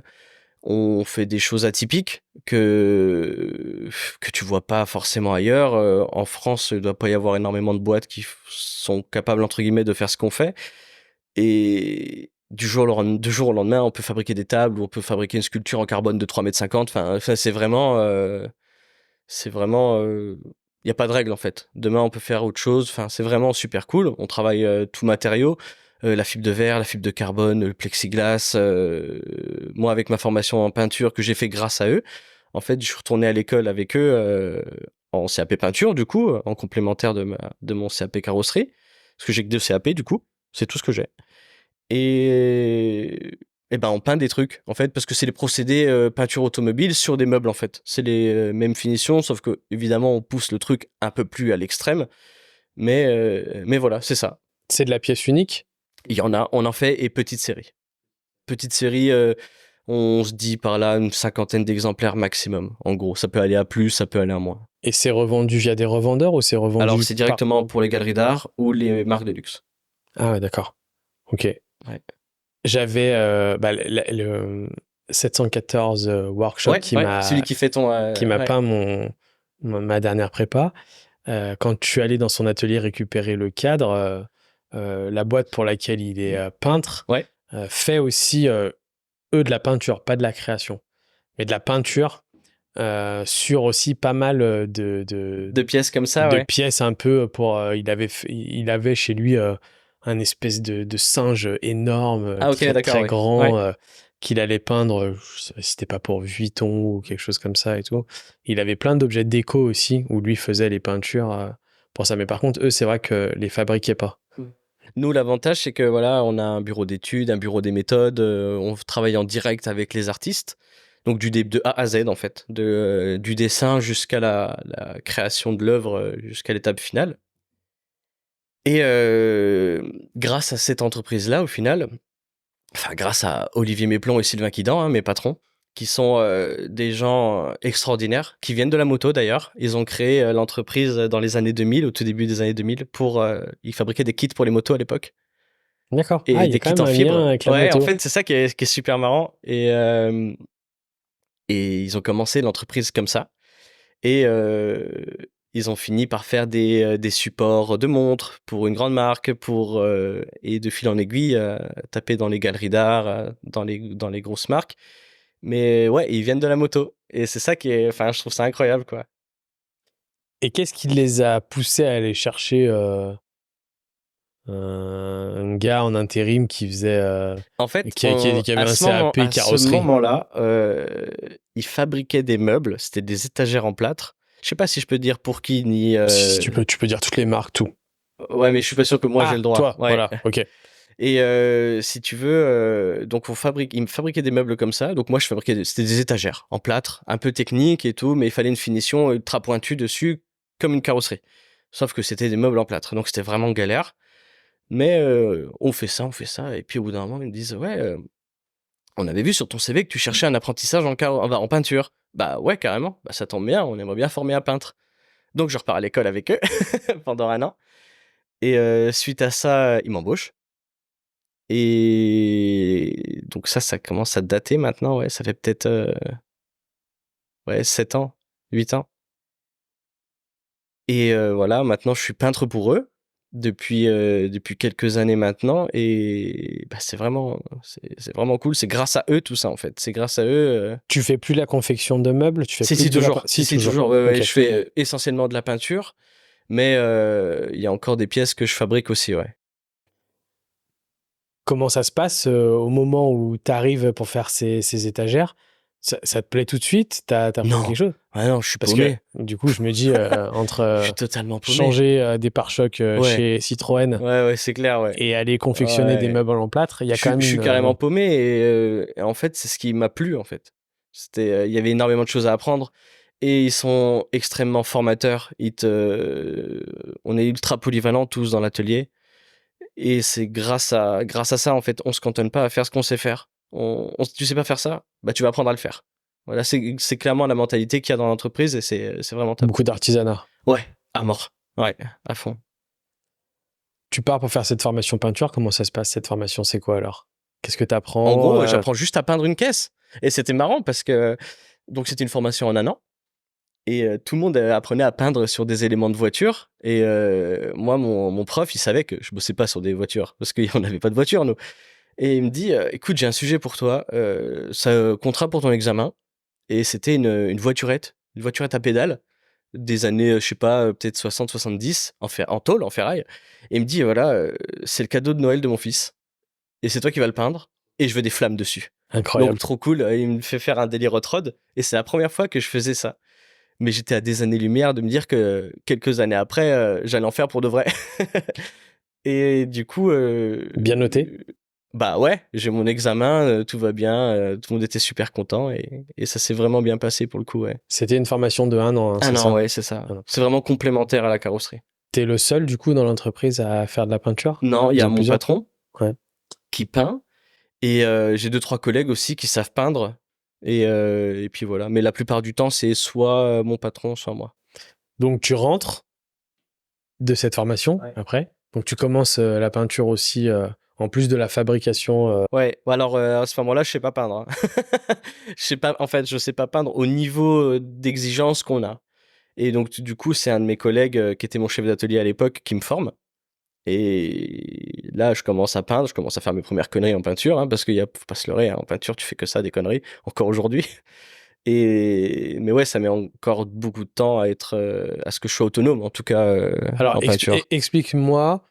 On fait des choses atypiques que tu vois pas forcément ailleurs. En France, il doit pas y avoir énormément de boîtes qui sont capables, entre guillemets, de faire ce qu'on fait. Et du jour au lendemain, on peut fabriquer des tables ou on peut fabriquer une sculpture en carbone de 3,50 m. Enfin, c'est vraiment, il y a pas de règle en fait. Demain, on peut faire autre chose. Enfin, c'est vraiment super cool. On travaille tout matériau, la fibre de verre, la fibre de carbone, le plexiglas. Moi, avec ma formation en peinture que j'ai fait grâce à eux, en fait, je suis retourné à l'école avec eux en CAP peinture, du coup, en complémentaire de mon CAP carrosserie, parce que j'ai que 2 CAP du coup. C'est tout ce que j'ai. Et ben, on peint des trucs, en fait, parce que c'est les procédés, peinture automobile sur des meubles, en fait. C'est les, mêmes finitions, sauf que évidemment on pousse le truc un peu plus à l'extrême, mais voilà, c'est ça. C'est de la pièce unique? Il y en a, on en fait et petite série. Petite série, on se dit par là une cinquantaine d'exemplaires maximum, en gros. Ça peut aller à plus, ça peut aller à moins. Et c'est revendu via des revendeurs ou c'est Alors revendu c'est par... directement pour les galeries d'art ou les marques de luxe. Ah ouais, d'accord. OK. Ouais. J'avais, bah, le 714 workshop Ouais, ouais, celui qui fait ton, qui m'a ouais. peint ma dernière prépa. Quand je suis allé dans son atelier récupérer le cadre, la boîte pour laquelle il est peintre Ouais. fait aussi, eux, de la peinture, pas de la création, mais de la peinture sur aussi pas mal De pièces comme ça, de ouais. pièces un peu pour... il avait chez lui un espèce de singe énorme, Ah OK, très, d'accord, très oui. Ouais. grand, qu'il allait peindre, je sais pas si c'était pas pour Vuitton ou quelque chose comme ça et tout. Il avait plein d'objets déco aussi, où lui faisait les peintures pour ça. Mais par contre, eux, c'est vrai que les fabriquaient pas. Nous, l'avantage, c'est que voilà, on a un bureau d'études, un bureau des méthodes, on travaille en direct avec les artistes. Donc de A à Z en fait, du dessin jusqu'à la création de l'œuvre, jusqu'à l'étape finale. Et grâce à cette entreprise-là, au final, enfin grâce à Olivier Méplon et Sylvain Quidan, hein, mes patrons, qui sont des gens extraordinaires, qui viennent de la moto d'ailleurs. Ils ont créé l'entreprise dans les années 2000, au tout début des années 2000, pour ils fabriquaient des kits pour les motos à l'époque. D'accord. Ah, Et il y a des quand kits même en un lien fibre. avec la Ouais, en moto. fait, c'est ça qui est super marrant. Et ils ont commencé l'entreprise comme ça. Et ils ont fini par faire des supports de montres pour une grande marque, et de fil en aiguille, taper dans les galeries d'art, dans les grosses marques. Mais ouais, ils viennent de la moto. Et c'est ça qui est, enfin, je trouve ça incroyable, quoi. Et qu'est-ce qui les a poussés à aller chercher un gars en intérim qui faisait En fait, qui avait un CAP à ce carrosserie? moment-là, ils fabriquaient des meubles, c'était des étagères en plâtre. Je sais pas si je peux dire pour qui, ni. Si tu peux dire toutes les marques, tout. Ouais, mais je suis pas sûr que moi j'ai le Ah, droit. toi, Ouais. voilà, ok. Et si tu veux, donc ils me fabriquaient des meubles comme ça. Donc moi, c'était des étagères en plâtre, un peu technique et tout, mais il fallait une finition ultra pointue dessus, comme une carrosserie. Sauf que c'était des meubles en plâtre, donc c'était vraiment galère. Mais on fait ça, et puis au bout d'un moment, ils me disent, ouais, on avait vu sur ton CV que tu cherchais un apprentissage en peinture. Bah ouais, carrément. Bah ça tombe bien, on aimerait bien former un peintre. Donc je repars à l'école avec eux pendant un an. Et suite à ça, ils m'embauchent. Et donc ça commence à dater maintenant, ouais, ça fait peut-être, ouais, 7 ans, 8 ans. Et voilà, maintenant je suis peintre pour eux. depuis quelques années maintenant et bah, c'est vraiment cool. C'est grâce à eux tout ça en fait. C'est grâce à eux. Tu fais plus la confection de meubles, tu fais Si plus si de la toujours, si toujours. toujours. Ouais, ouais, Ok. je fais essentiellement de la peinture, mais il y a encore des pièces que je fabrique aussi, ouais. Comment ça se passe au moment où tu arrives pour faire ces étagères? Ça te plaît tout de suite? T'as trouvé Non, quelque chose? ah non, je suis Parce que paumé. du coup, je me dis entre Je suis totalement paumé. changer des pare-chocs Ouais, chez Citroën ouais, ouais, c'est clair, ouais. et aller confectionner des Ouais. meubles en plâtre, il y a Je quand suis même je suis une carrément paumé et en fait, c'est ce qui m'a plu, en fait. Il y avait énormément de choses à apprendre et ils sont extrêmement formateurs. On est ultra polyvalents tous dans l'atelier et c'est grâce à ça, en fait, on se cantonne pas à faire ce qu'on sait faire. Tu sais pas faire ça? Bah, tu vas apprendre à le faire. Voilà, c'est clairement la mentalité qu'il y a dans l'entreprise et c'est vraiment top. beaucoup d'artisanat. Ouais, à mort. Ouais, à fond. Tu pars pour faire cette formation peinture, comment ça se passe cette formation? C'est quoi alors? Qu'est-ce que tu En apprends? gros, j'apprends juste à peindre une caisse et c'était marrant parce que donc c'était une formation en un an. Et tout le monde apprenait à peindre sur des éléments de voiture. Et moi, mon prof, il savait que je bossais pas sur des voitures parce qu'on n'avait pas de voiture, nous. Et il me dit écoute, j'ai un sujet pour toi, ça comptera pour ton examen. Et c'était une voiturette à pédale des années, je sais pas, peut-être 60-70, en tôle, en ferraille. Et il me dit voilà, c'est le cadeau de Noël de mon fils. Et c'est toi qui vas le peindre. Et je veux des flammes dessus. Donc, Incroyable. trop cool. Il me fait faire un délire hot rod. Et c'est la première fois que je faisais ça. Mais j'étais à des années-lumière de me dire que quelques années après, j'allais en faire pour de vrai. Et du coup, Bien noté? bah ouais, j'ai mon examen, tout va bien, tout le monde était super content et ça s'est vraiment bien passé pour le coup, ouais. C'était une formation de 1 an, hein, Un c'est an, ça? ouais, c'est ça. 1 an. C'est vraiment complémentaire à la carrosserie. T'es le seul du coup dans l'entreprise à faire de la peinture? Non, il y Vous a êtes mon plusieurs? patron Ouais. qui peint et j'ai 2-3 collègues aussi qui savent peindre et puis voilà. Mais la plupart du temps, c'est soit mon patron, soit moi. Donc tu rentres de cette formation Ouais. après. Donc tu commences la peinture aussi en plus de la fabrication. Ouais, bah alors à ce moment-là, je sais pas peindre, hein. Je sais pas, en fait, je sais pas peindre au niveau d'exigence qu'on a. Et donc, du coup, c'est un de mes collègues qui était mon chef d'atelier à l'époque qui me forme. Et là, je commence à peindre, je commence à faire mes premières conneries en peinture, hein, parce faut pas se leurrer, hein, en peinture, tu fais que ça, des conneries, encore aujourd'hui. Mais ouais, ça met encore beaucoup de temps à ce que je sois autonome, en tout cas, Alors en peinture. explique-moi.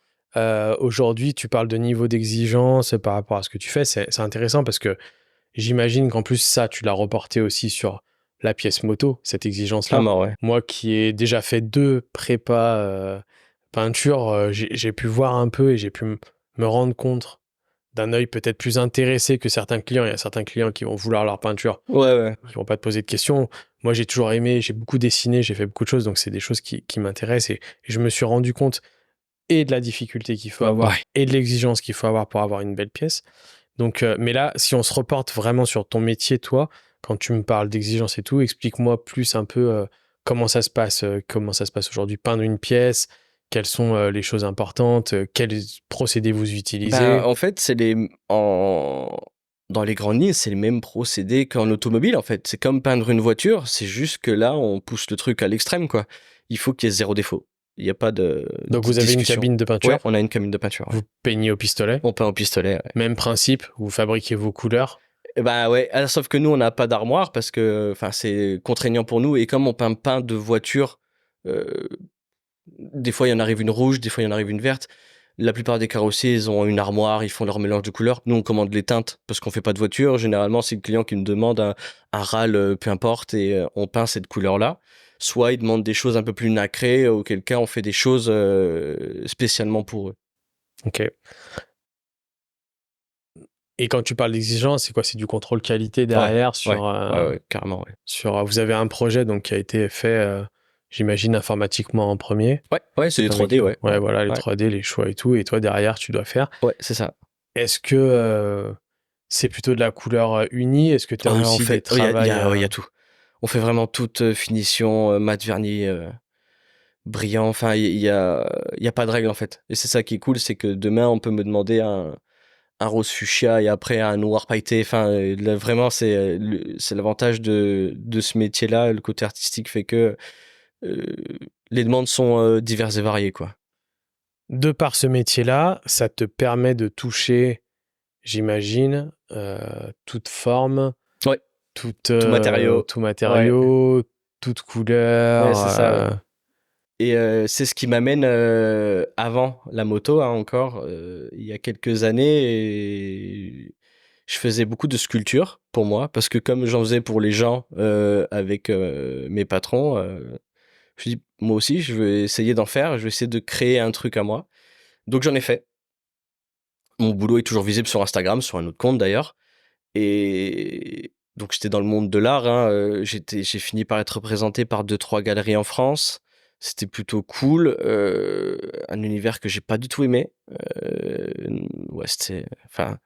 Aujourd'hui, tu parles de niveau d'exigence par rapport à ce que tu fais. C'est intéressant parce que j'imagine qu'en plus ça, tu l'as reporté aussi sur la pièce moto, cette À exigence-là. mort, ouais. Moi qui ai déjà fait 2 prépas peinture, j'ai pu voir un peu et j'ai pu me rendre compte d'un œil peut-être plus intéressé que certains clients. Il y a certains clients qui vont vouloir leur peinture, Ouais, ouais. qui vont pas te poser de questions. Moi, j'ai toujours aimé, j'ai beaucoup dessiné, j'ai fait beaucoup de choses, donc c'est des choses qui m'intéressent et je me suis rendu compte et de la difficulté qu'il faut avoir Ouais. et de l'exigence qu'il faut avoir pour avoir une belle pièce. Donc, mais là, si on se reporte vraiment sur ton métier, toi, quand tu me parles d'exigence et tout, explique-moi plus un peu comment ça se passe aujourd'hui, peindre une pièce, quelles sont les choses importantes, quels procédés vous Ben, utilisez. en fait, dans les grandes lignes, c'est le même procédé qu'en automobile, en fait. C'est comme peindre une voiture, c'est juste que là, on pousse le truc à l'extrême, quoi. Il faut qu'il y ait zéro défaut. Il n'y a pas Donc, de vous avez une discussion. cabine de Ouais, peinture, on a une cabine de peinture, ouais. vous peignez au pistolet, On peint au pistolet, ouais. même principe, vous fabriquez vos couleurs. Et bah ouais, sauf que nous, on n'a pas d'armoire parce que, enfin, c'est contraignant pour nous. Et comme on peint pas de voiture, euh, des fois, il y en arrive une rouge, des fois, il y en arrive une verte. La plupart des carrossiers, ils ont une armoire, ils font leur mélange de couleurs. Nous, on commande les teintes parce qu'on fait pas de voiture. Généralement, c'est le client qui nous demande un râle, peu importe, et on peint cette couleur-là. Soit ils demandent des choses un peu plus nacrées, auquel cas on fait des choses spécialement pour eux. Ok. Et quand tu parles d'exigence, c'est quoi? C'est du contrôle qualité Ouais, derrière ouais, ouais, carrément, ouais. vous avez un projet donc qui a été fait, j'imagine informatiquement en premier. Ouais, ouais, c'est des Avec 3D, ouais, ouais, voilà, les ouais, 3D, les choix et tout, et toi derrière tu dois faire. ouais, c'est ça. Est-ce que c'est plutôt de la couleur unie? Est-ce que tu as Ah, on aussi des fait, il y travails a, ouais, il y a tout. On fait vraiment toute finition, mat vernis, brillant. Enfin, il y a pas de règle en fait. Et c'est ça qui est cool, c'est que demain on peut me demander un rose fuchsia et après un noir pailleté. Enfin, là, vraiment, c'est l'avantage de ce métier-là. Le côté artistique fait que euh, les demandes sont diverses et variées, quoi. De par ce métier-là, ça te permet de toucher, j'imagine, toute forme, Ouais, tout matériau. tout Ouais, matériau, toute ouais, couleur. c'est ça, ouais. Et c'est ce qui m'amène avant la moto, hein, encore, il y a quelques années, et je faisais beaucoup de sculpture pour moi, parce que comme j'en faisais pour les gens avec mes patrons, je me dis, moi aussi, je vais essayer d'en faire, je vais essayer de créer un truc à moi. Donc j'en ai fait. Mon boulot est toujours visible sur Instagram, sur un autre compte d'ailleurs. Et donc j'étais dans le monde de l'art, hein, j'ai fini par être représenté par deux trois galeries en France. C'était plutôt cool, un univers que j'ai pas du tout aimé. Ouais, c'était enfin,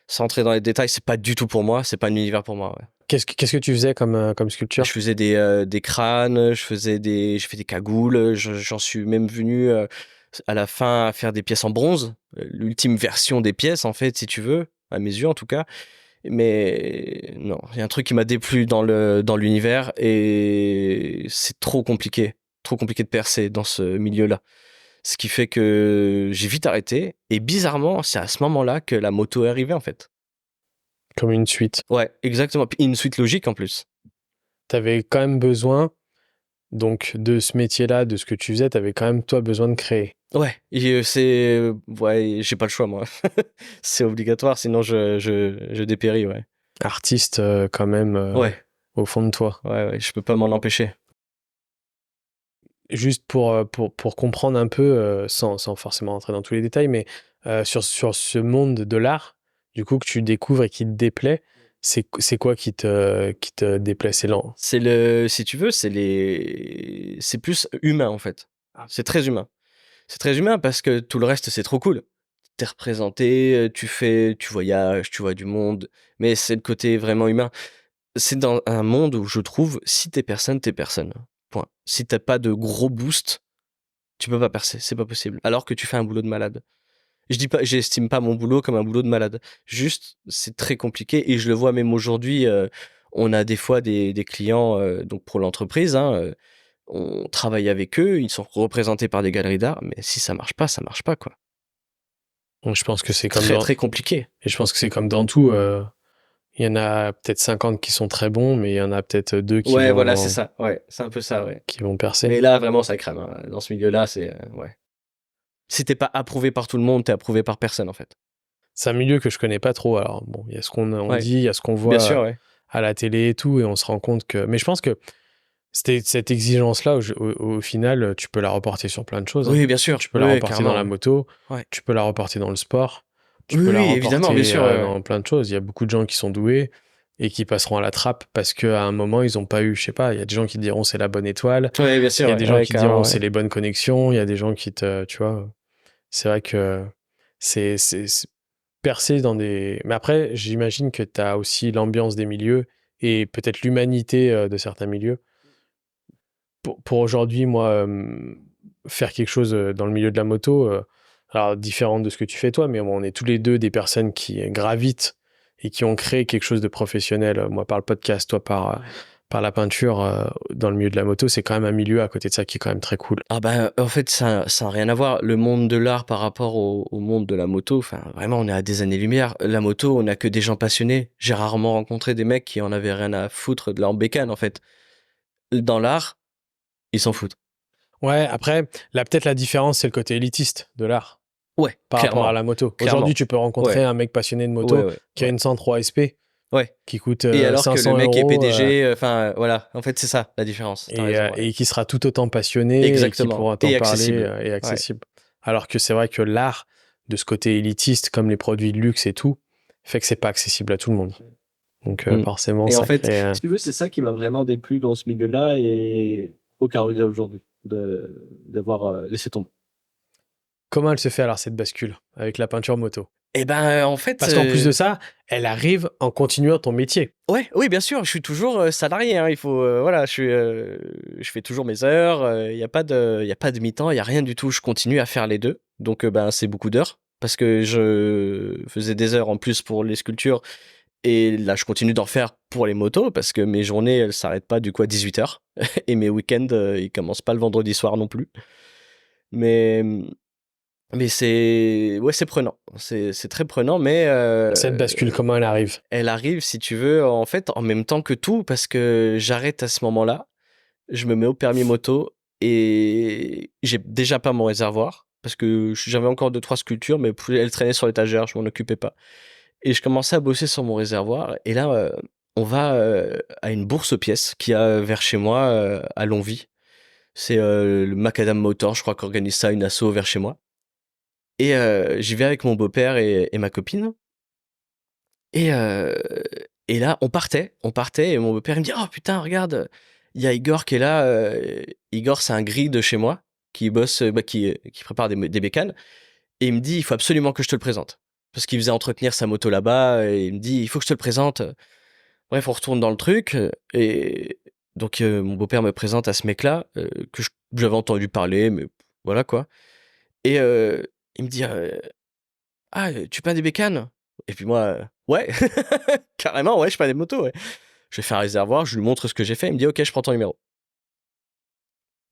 sans entrer dans les détails, c'est pas du tout pour moi, c'est pas un univers pour moi, ouais. Qu'est-ce que tu faisais comme Je sculpture? faisais des crânes, je fais des cagoules, j'en suis même venu, à la fin à faire des pièces en bronze, l'ultime version des pièces en fait, si tu veux, à mes yeux en tout cas. Mais non, il y a un truc qui m'a déplu dans l'univers, et c'est trop compliqué de percer dans ce milieu-là. Ce qui fait que j'ai vite arrêté, et bizarrement, c'est à ce moment-là que la moto est arrivée en fait. Comme une suite. Ouais, exactement. Puis une suite logique en plus. Tu avais quand même besoin, donc, de ce métier-là, de ce que tu faisais, tu avais quand même, toi, besoin de créer. Ouais, ouais, j'ai pas le choix moi. C'est obligatoire, sinon je dépéris, ouais. Artiste, quand même, Ouais, au fond de toi. ouais, je peux pas m'en empêcher. Juste pour comprendre un peu, sans forcément entrer dans tous les détails, mais sur ce monde de l'art, du coup, que tu découvres et qui te déplaît, c'est quoi qui te déplaît? C'est lent. Si tu veux, c'est plus humain en fait. C'est très humain. C'est très humain parce que tout le reste, c'est trop cool. T'es représenté, tu voyages, tu vois du monde, mais c'est le côté vraiment humain. C'est dans un monde où je trouve, si t'es personne, t'es personne. Point. Si t'as pas de gros boost, tu peux pas percer, c'est pas possible. Alors que tu fais un boulot de malade. Je dis pas, j'estime pas mon boulot comme un boulot de malade. Juste, c'est très compliqué, et je le vois même aujourd'hui. On a des fois des clients, donc pour l'entreprise, hein, on travaille avec eux, ils sont représentés par des galeries d'art, mais si ça marche pas, ça marche pas, quoi. Donc, je pense que c'est comme Très dans... très compliqué. Et je pense que c'est comme dans tout. Il y en a peut-être 50 qui sont très bons, mais il y en a peut-être deux Ouais, voilà, c'est ça. Ouais, c'est un peu ça, ouais. qui vont percer. Mais là, vraiment, ça crème, hein. Dans ce milieu-là, c'est ouais. Si t'es pas approuvé par tout le monde, t'es approuvé par personne, en fait. C'est un milieu que je connais pas trop. Alors, bon, il y a ce qu'on Ouais, dit, il y a ce qu'on bien voit sûr, ouais. à la télé et tout, et on se rend compte que. Mais je pense que cette exigence-là, au final, tu peux la reporter sur plein de choses, hein. Oui, bien sûr. Tu peux la Oui, reporter dans carrément, la ouais. moto, Ouais. tu peux la reporter dans le sport, tu Oui, peux la oui, évidemment, bien reporter sûr, ouais, ouais. dans plein de choses. Il y a beaucoup de gens qui sont doués et qui passeront à la trappe parce qu'à un moment, ils n'ont pas eu, je sais pas, il y a des gens qui diront c'est la bonne étoile, Ouais, bien il sûr, y a ouais, des gens ouais, qui diront carrément, c'est ouais. les bonnes connexions, il y a des gens qui te. Tu vois, c'est vrai que c'est percer dans des. Mais après, j'imagine que tu as aussi l'ambiance des milieux et peut-être l'humanité de certains milieux. Pour aujourd'hui, moi, faire quelque chose dans le milieu de la moto, alors différent de ce que tu fais toi, mais bon, on est tous les deux des personnes qui gravitent et qui ont créé quelque chose de professionnel. Moi, par le podcast, toi, par la peinture, dans le milieu de la moto, c'est quand même un milieu à côté de ça qui est quand même très cool. Ah bah, en fait, ça a rien à voir. Le monde de l'art par rapport au monde de la moto, enfin, vraiment, on est à des années-lumière. La moto, on a que des gens passionnés. J'ai rarement rencontré des mecs qui en avaient rien à foutre de leur bécane, en fait. Dans l'art, ils s'en foutent. Ouais, après, là, peut-être la différence, c'est le côté élitiste de l'art Ouais, par rapport à clairement. la moto. Aujourd'hui, Clairement. tu peux rencontrer Ouais, un mec passionné de ouais, moto ouais, qui a ouais. une 103 SP Ouais. qui coûte Et alors que le 500 mec est euros. PDG, enfin, voilà. En fait, c'est ça, la différence. T'as raison, ouais. Et qui sera tout autant passionné et qui Exactement. pourra t'en Et parler accessible. et Ouais. accessible. Alors que c'est vrai que l'art, de ce côté élitiste, comme les produits de luxe et tout, fait que c'est pas accessible à tout le monde. Donc Mm. forcément, Et en ça fait, crée... si tu veux, c'est ça qui m'a vraiment déplu dans ce milieu-là, et aucun regret aujourd'hui d'avoir laissé tomber. Comment elle se fait alors cette bascule avec la peinture moto? Et ben, en fait, Parce qu'en plus de ça, elle arrive en continuant ton métier. ouais, oui, bien sûr, je suis toujours salarié, hein, il faut, voilà, je fais toujours mes heures, il y a pas de mi-temps, il y a rien du tout, je continue à faire les deux, donc ben, c'est beaucoup d'heures, parce que je faisais des heures en plus pour les sculptures, et là, je continue d'en faire pour les motos, parce que mes journées, elles s'arrêtent pas du coup à 18h, et mes week-ends, ils commencent pas le vendredi soir non plus. Mais Mais c'est prenant. C'est très prenant, mais Cette bascule, comment elle arrive? elle arrive, si tu veux, en fait, en même temps que tout, parce que j'arrête à ce moment-là, je me mets au permis moto et j'ai déjà pas mon réservoir parce que j'avais encore deux trois sculptures, mais elles traînaient sur l'étagère, je m'en occupais pas. Et je commençais à bosser sur mon réservoir. Et là, on va à une bourse aux pièces qui a vers chez moi à Longwy. C'est le Macadam Motor, je crois, qu'organise ça, une asso vers chez moi. Et j'y vais avec mon beau-père et ma copine. Et, euh, et là, on partait, et mon beau-père il me dit: «Oh putain, regarde, il y a Igor qui est là.» Igor, c'est un gris de chez moi qui bosse, qui prépare des bécanes. Et il me dit: «Il faut absolument que je te le présente.» Parce qu'il faisait entretenir sa moto là-bas, et il me dit: «Il faut que je te le présente.» Bref, on retourne dans le truc, et donc mon beau-père me présente à ce mec-là, j'avais entendu parler, mais voilà quoi. Et il me dit: «Ah, tu peins des bécanes?» Et puis moi, ouais, carrément, ouais, je peins des motos, ouais. Je fais un réservoir, je lui montre ce que j'ai fait, il me dit: «OK, je prends ton numéro.»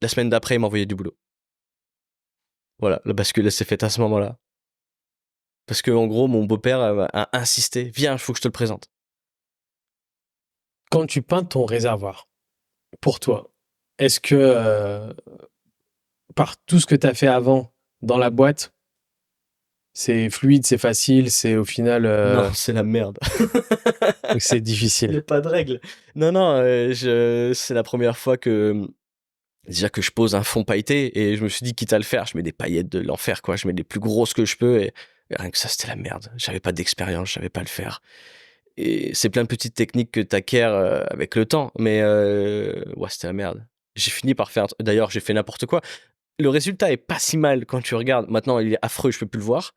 La semaine d'après, il m'a envoyé du boulot. Voilà, la bascule, elle s'est faite à ce moment-là. Parce que en gros, mon beau-père a insisté: «Viens, il faut que je te le présente.» Quand tu peins ton réservoir, pour toi, est-ce que par tout ce que tu as fait avant dans la boîte, c'est fluide, c'est facile, c'est au final Non, c'est la merde. c'est Il difficile? y a pas de règle. Non, non, c'est la première fois que déjà que je pose un fond pailleté, et je me suis dit, quitte à le faire, je mets des paillettes de l'enfer, quoi. Je mets les plus grosses que je peux, et rien que ça, c'était la merde. J'avais pas d'expérience, je savais pas le faire. Et c'est plein de petites techniques que t'acquiers avec le temps, mais ouais, c'était la merde. J'ai fini par faire. D'ailleurs, j'ai fait n'importe quoi. Le résultat est pas si mal quand tu regardes. Maintenant, il est affreux, je peux plus le voir.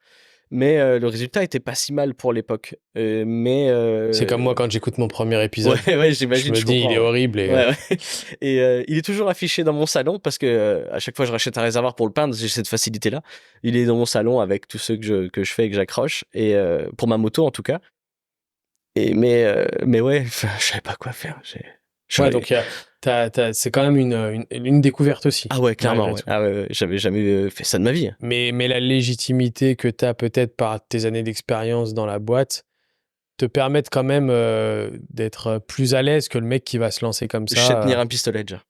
Mais le résultat était pas si mal pour l'époque. Mais C'est comme moi quand j'écoute mon premier ouais, épisode, ouais, je j'imagine, me je dis il est comprends. Ouais, horrible et ouais, ouais. Et il est toujours affiché dans mon salon parce que à chaque fois que je rachète un réservoir pour le peindre, j'ai cette facilité-là. Il est dans mon salon avec tous ceux que je fais et que j'accroche, et pour ma moto en tout cas. Et mais ouais, enfin, je savais pas quoi faire. ouais, J'aurais- donc c'est quand même une découverte aussi, Ah ouais, clairement, malgré ouais. tout. Ah ouais, ouais, j'avais jamais fait ça de ma vie. Mais la légitimité que tu as peut-être par tes années d'expérience dans la boîte te permettent quand même d'être plus à l'aise que le mec qui va se lancer comme Je sais ça. tenir un pistolet déjà.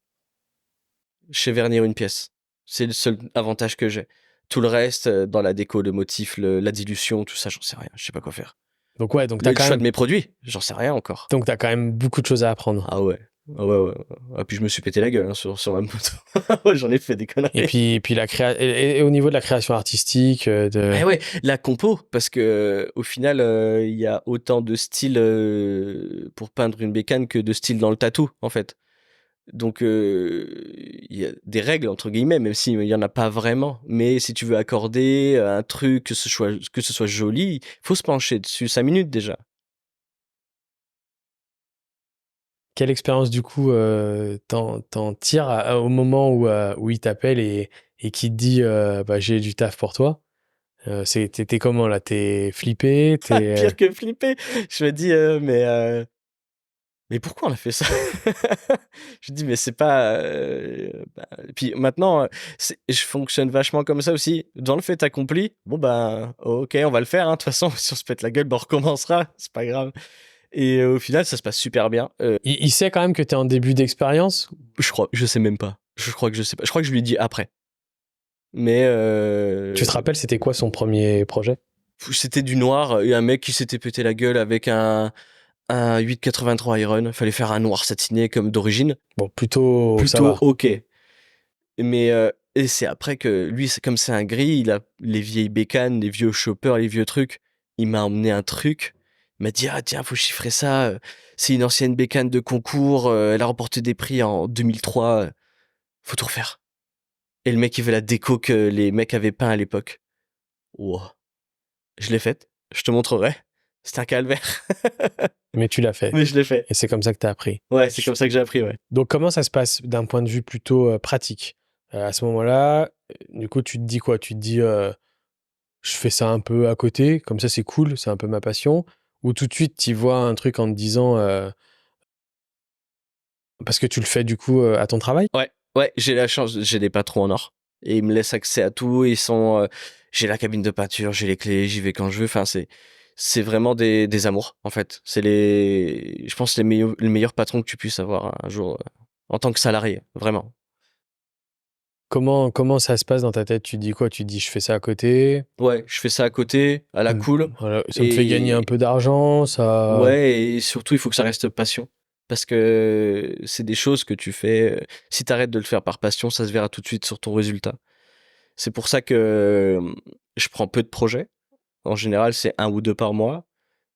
Je sais vernir une pièce. C'est le seul avantage que j'ai. Tout le reste, dans la déco, le motif, la dilution, tout ça, j'en sais rien. Je sais pas quoi faire. Donc ouais, donc Le choix de mes produits, j'en sais rien encore. t'as quand même beaucoup de choses à apprendre. Ah ouais. Ah ouais, ouais. Ah, puis je me suis pété la gueule hein, sur ma moto. Ouais, j'en ai fait des conneries. Et puis et au niveau de la création artistique, Eh ouais, la compo, parce que au final, il y a autant de styles pour peindre une bécane que de styles dans le tatou, en fait. Donc, il y a des règles, entre guillemets, même s'il n'y en a pas vraiment. Mais si tu veux accorder un truc, que ce soit joli, il faut se pencher dessus 5 minutes déjà. quelle expérience du coup t'en tires au moment où il t'appelle et qui te dit bah, j'ai du taf pour toi. T'es comment là? T'es flippé? Pire que flipper. Je me dis, mais pourquoi on a fait ça? Je dis, mais c'est pas. Puis maintenant, je fonctionne vachement comme ça aussi. Dans le fait accompli, bon, ben, ok, on va le faire. Hein. De toute façon, si on se pète la gueule, ben, on recommencera. C'est pas grave. Et au final, ça se passe super bien. Il sait quand même que t'es en début d'expérience? Je sais même pas. Je crois que je sais pas. Je crois que je lui ai dit après. Mais Tu te rappelles, c'était quoi son premier projet? c'était du noir et un mec qui s'était pété la gueule avec un 883 Iron. Fallait faire un noir satiné comme d'origine. Bon, plutôt ça Plutôt va. ok. Mais et c'est après que lui, comme c'est un gris, il a les vieilles bécanes, les vieux choppers, les vieux trucs. Il m'a emmené un truc. Il m'a dit: ah tiens, faut chiffrer ça. C'est une ancienne bécane de concours. Elle a remporté des prix en 2003. Faut tout refaire. Et le mec, il veut la déco que les mecs avaient peint à l'époque. Wow. Je l'ai faite. Je te montrerai. C'est un calvaire. Mais tu l'as fait. Mais je l'ai fait. Et c'est comme ça que t'as appris. Ouais, c'est comme ça que j'ai appris, ouais. Donc, comment ça se passe d'un point de vue plutôt pratique? À ce moment-là, du coup, tu te dis quoi? Tu te dis, je fais ça un peu à côté, comme ça c'est cool, c'est un peu ma passion. Ou tout de suite, tu vois un truc en te disant, parce que tu le fais du coup à ton travail? Ouais, ouais, j'ai la chance, j'ai des patrons en or. et ils me laissent accès à tout. Ils sont, j'ai la cabine de peinture, j'ai les clés, j'y vais quand je veux. Enfin, c'est vraiment des amours, en fait. Je pense, les meilleurs patrons que tu puisses avoir un jour en tant que salarié, vraiment. Comment ça se passe dans ta tête? Tu dis quoi? Tu dis je fais ça à côté. Ouais, je fais ça à côté, à la cool. Voilà, ça me fait gagner un Et peu d'argent, ça. ouais, et surtout, il faut que ça reste passion. Parce que c'est des choses que tu fais. Si tu arrêtes de le faire par passion, ça se verra tout de suite sur ton résultat. C'est pour ça que je prends peu de projets. En général, c'est 1 ou 2 par mois.